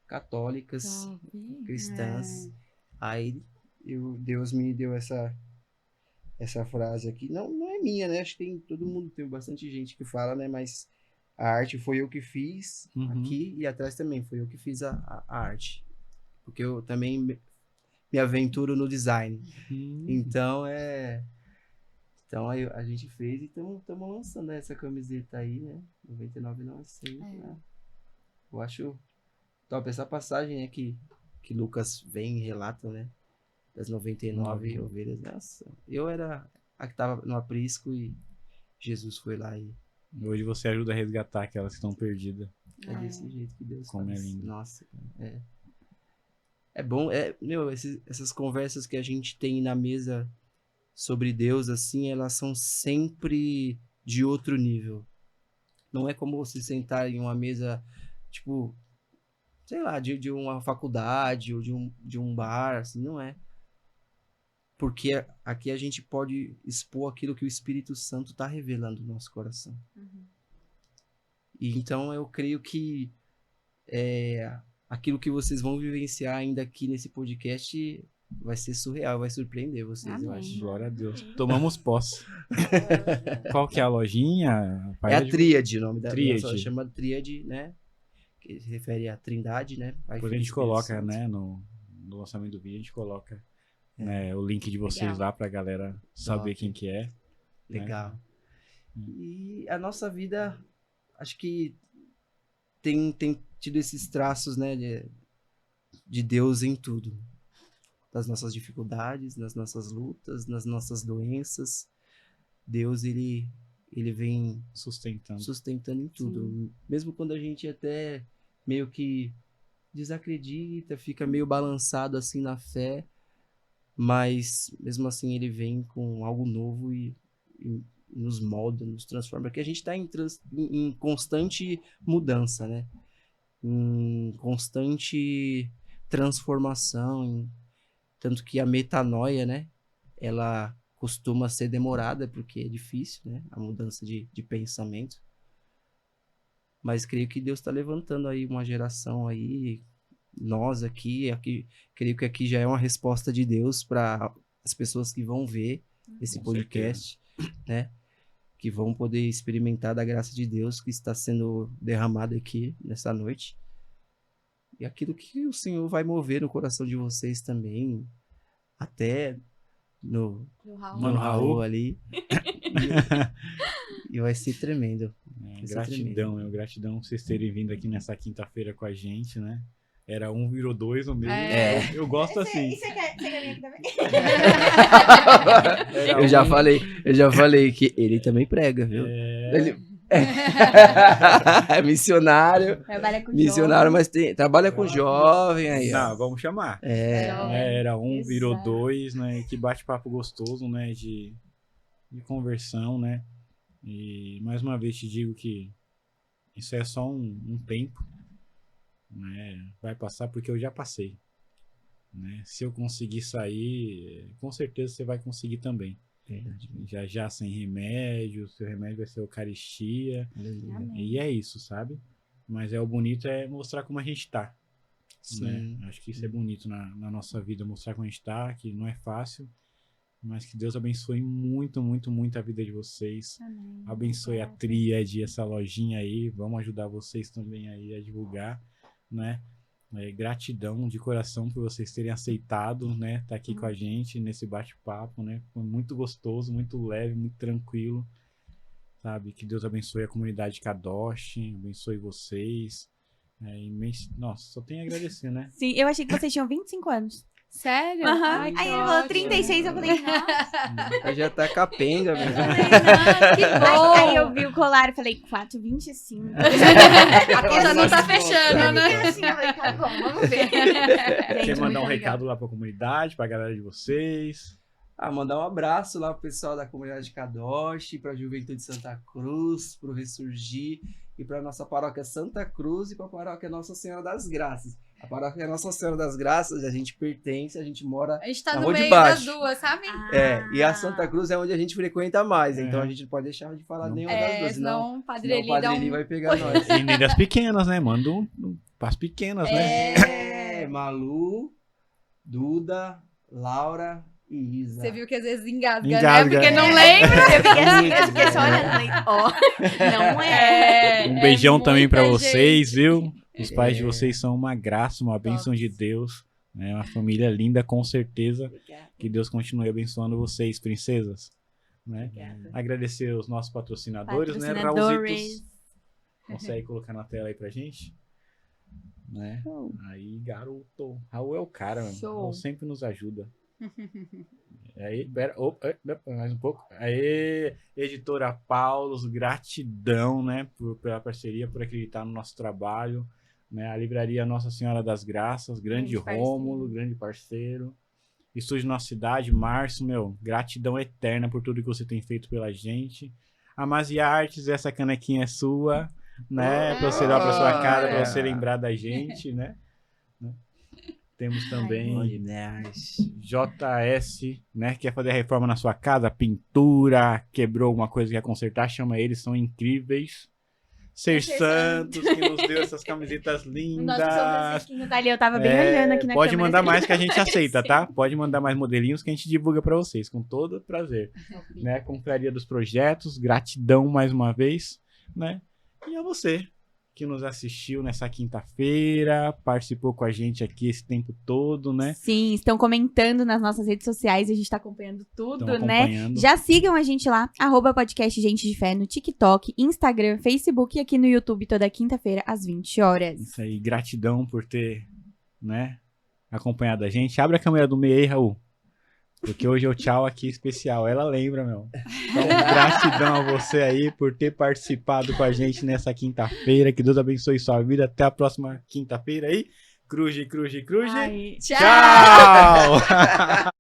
católicas, cristãs. Aí Deus me deu essa frase aqui. Não é minha, né? Acho que todo mundo, tem bastante gente que fala, né? Mas a arte foi eu que fiz aqui e atrás também foi eu que fiz a arte. Porque eu também me aventuro no design. Então Então aí a gente fez e estamos lançando essa camiseta aí, né? 99 não é 100, né? Eu acho top essa passagem que Lucas vem e relata, né? Das 99 ovelhas. Nossa, eu era a que tava no aprisco e Jesus foi lá e... Hoje você ajuda a resgatar aquelas que estão perdidas. É desse jeito que Deus Como faz. é lindo. Nossa, é bom, essas conversas que a gente tem na mesa sobre Deus, assim, elas são sempre de outro nível. Não é como você sentar em uma mesa, tipo, sei lá, de uma faculdade ou de um bar, assim, não é. Porque aqui a gente pode expor aquilo que o Espírito Santo está revelando no nosso coração. E então eu creio que aquilo que vocês vão vivenciar ainda aqui nesse podcast vai ser surreal, vai surpreender vocês, eu acho. Glória a Deus. Tomamos posse. Qual que é a lojinha? É a Tríade, o nome da Tríade. nossa, chama Tríade, né? Que se refere à Trindade, né? Pai, Depois a Filho e gente Espírito coloca, Santo. né, no lançamento do vídeo, a gente coloca né, o link de vocês Legal. lá pra galera saber Top. quem que é. Legal. E a nossa vida, acho que tem tido esses traços, né, de Deus em tudo. Das nossas dificuldades, nas nossas lutas, nas nossas doenças. Deus, ele vem sustentando em tudo. Mesmo quando a gente até meio que desacredita, fica meio balançado assim na fé, mas mesmo assim ele vem com algo novo e nos molda, nos transforma, porque a gente está em constante mudança, né? Em constante transformação, tanto que a metanoia, né? Ela costuma ser demorada, porque é difícil, né? A mudança de pensamento. Mas creio que Deus está levantando aí uma geração aí, nós aqui, creio que aqui já é uma resposta de Deus para as pessoas que vão ver esse podcast, né? Que vão poder experimentar da graça de Deus que está sendo derramada aqui nessa noite. E aquilo que o Senhor vai mover no coração de vocês também, até no Mano Raul ali. E vai ser tremendo. Gratidão, gratidão por vocês terem vindo aqui nessa quinta-feira com a gente, né? Era 1, virou 2 o mesmo. Eu gosto assim. E você quer vir aqui também? Eu já falei que ele também prega, viu? Ele... é missionário. Trabalha com missionário, mas trabalha com jovem aí. Não, vamos chamar. Era 1, virou 2, né? Que bate-papo gostoso, né? De conversão, né? E mais uma vez te digo que isso é só um tempo, né? Vai passar porque eu já passei, né? Se eu conseguir sair, com certeza você vai conseguir também. Já sem remédio, seu remédio vai ser Eucaristia. E é isso, sabe? Mas o bonito é mostrar como a gente tá, né? Acho que isso é bonito na nossa vida, mostrar como a gente tá, que não é fácil, mas que Deus abençoe muito, muito, muito a vida de vocês. Amém. Abençoe a Tríade, essa lojinha aí. Vamos ajudar vocês também aí a divulgar, né? Gratidão de coração por vocês terem aceitado, né? Tá aqui com a gente nesse bate-papo, né? Foi muito gostoso, muito leve, muito tranquilo, sabe? Que Deus abençoe a comunidade Kadosh, abençoe vocês. Nossa, só tenho a agradecer, né? Sim, eu achei que vocês tinham 25 anos. Sério? Aham. Ai, que Aí ele falou ótimo. 36, eu falei, nossa. Já tá capenga, velho. Que bom. Aí eu vi o colar e falei, 4,25. A conta não tá Nossa, fechando, né? Assim, eu falei, tá bom, vamos ver. Quer Gente, mandar um muito recado lá pra comunidade, pra galera de vocês? Mandar um abraço lá pro pessoal da comunidade Kadoshi, pra Juventude Santa Cruz, pro Ressurgir e pra nossa paróquia Santa Cruz e pra paróquia Nossa Senhora das Graças. A paróquia Nossa Senhora das Graças, a gente pertence, a gente mora... A gente tá Na no rua de meio baixo. das duas, sabe? e a Santa Cruz é onde a gente frequenta mais, então É. a gente não pode deixar de falar Não. nenhuma das duas, Senão o Padre senão Eli o Padre dá Eli um... vai pegar nós. E nem das pequenas, né? Manda pras pequenas, né? Malu, Duda, Laura e Isa. Você viu que às vezes engasga, Engasga. né? Porque não É. lembra. Eu fiquei só olhando, falei, ó, não é. Um beijão também pra muita vocês, gente. viu? Os pais de É. vocês são uma graça, uma bênção de Deus. Né? Uma família linda, com certeza. Que Deus continue abençoando vocês, princesas. Né? Agradecer os nossos patrocinadores, né? Raulzitos. Consegue colocar na tela aí pra gente? Né? Aí, garoto. Raul é o cara, mano. Show. Raul sempre nos ajuda. Aí, pera, opa, mais um pouco. Aí, editora Paulos, gratidão, né, pela parceria, por acreditar no nosso trabalho, né, a livraria Nossa Senhora das Graças, grande Grande parceiro. Rômulo, grande parceiro. Estúdio Nossa Cidade, Márcio, meu, gratidão eterna por tudo que você tem feito pela gente. A Mazia Artes, essa canequinha é sua, né, pra você dar pra sua casa, pra você lembrar da gente, né. Temos também JS, né? Quer fazer a reforma na sua casa, pintura, quebrou alguma coisa que quer consertar, chama eles, são incríveis. Ser Santos, que nos deu essas camisetas O lindas. nosso São Francisquinho tá ali, eu tava bem olhando aqui na pode câmera. mandar mais que a gente aceita, tá? Pode mandar mais modelinhos que a gente divulga pra vocês, com todo prazer. Né? Confraria dos Projetos, gratidão mais uma vez, né? E a você que nos assistiu nessa quinta-feira, participou com a gente aqui esse tempo todo, né? Sim, estão comentando nas nossas redes sociais, a gente tá acompanhando tudo, Estão né? acompanhando. Já sigam a gente lá, @podcast Gente de Fé no TikTok, Instagram, Facebook e aqui no YouTube toda quinta-feira às 20 horas. Isso aí, gratidão por ter, né, acompanhado a gente. Abre a câmera do meio aí, Raul. Porque hoje é o tchau aqui especial. Ela lembra, meu. Então, gratidão a você aí por ter participado com a gente nessa quinta-feira. Que Deus abençoe sua vida. Até a próxima quinta-feira aí. Cruz, cruz, cruz. Ai, Tchau!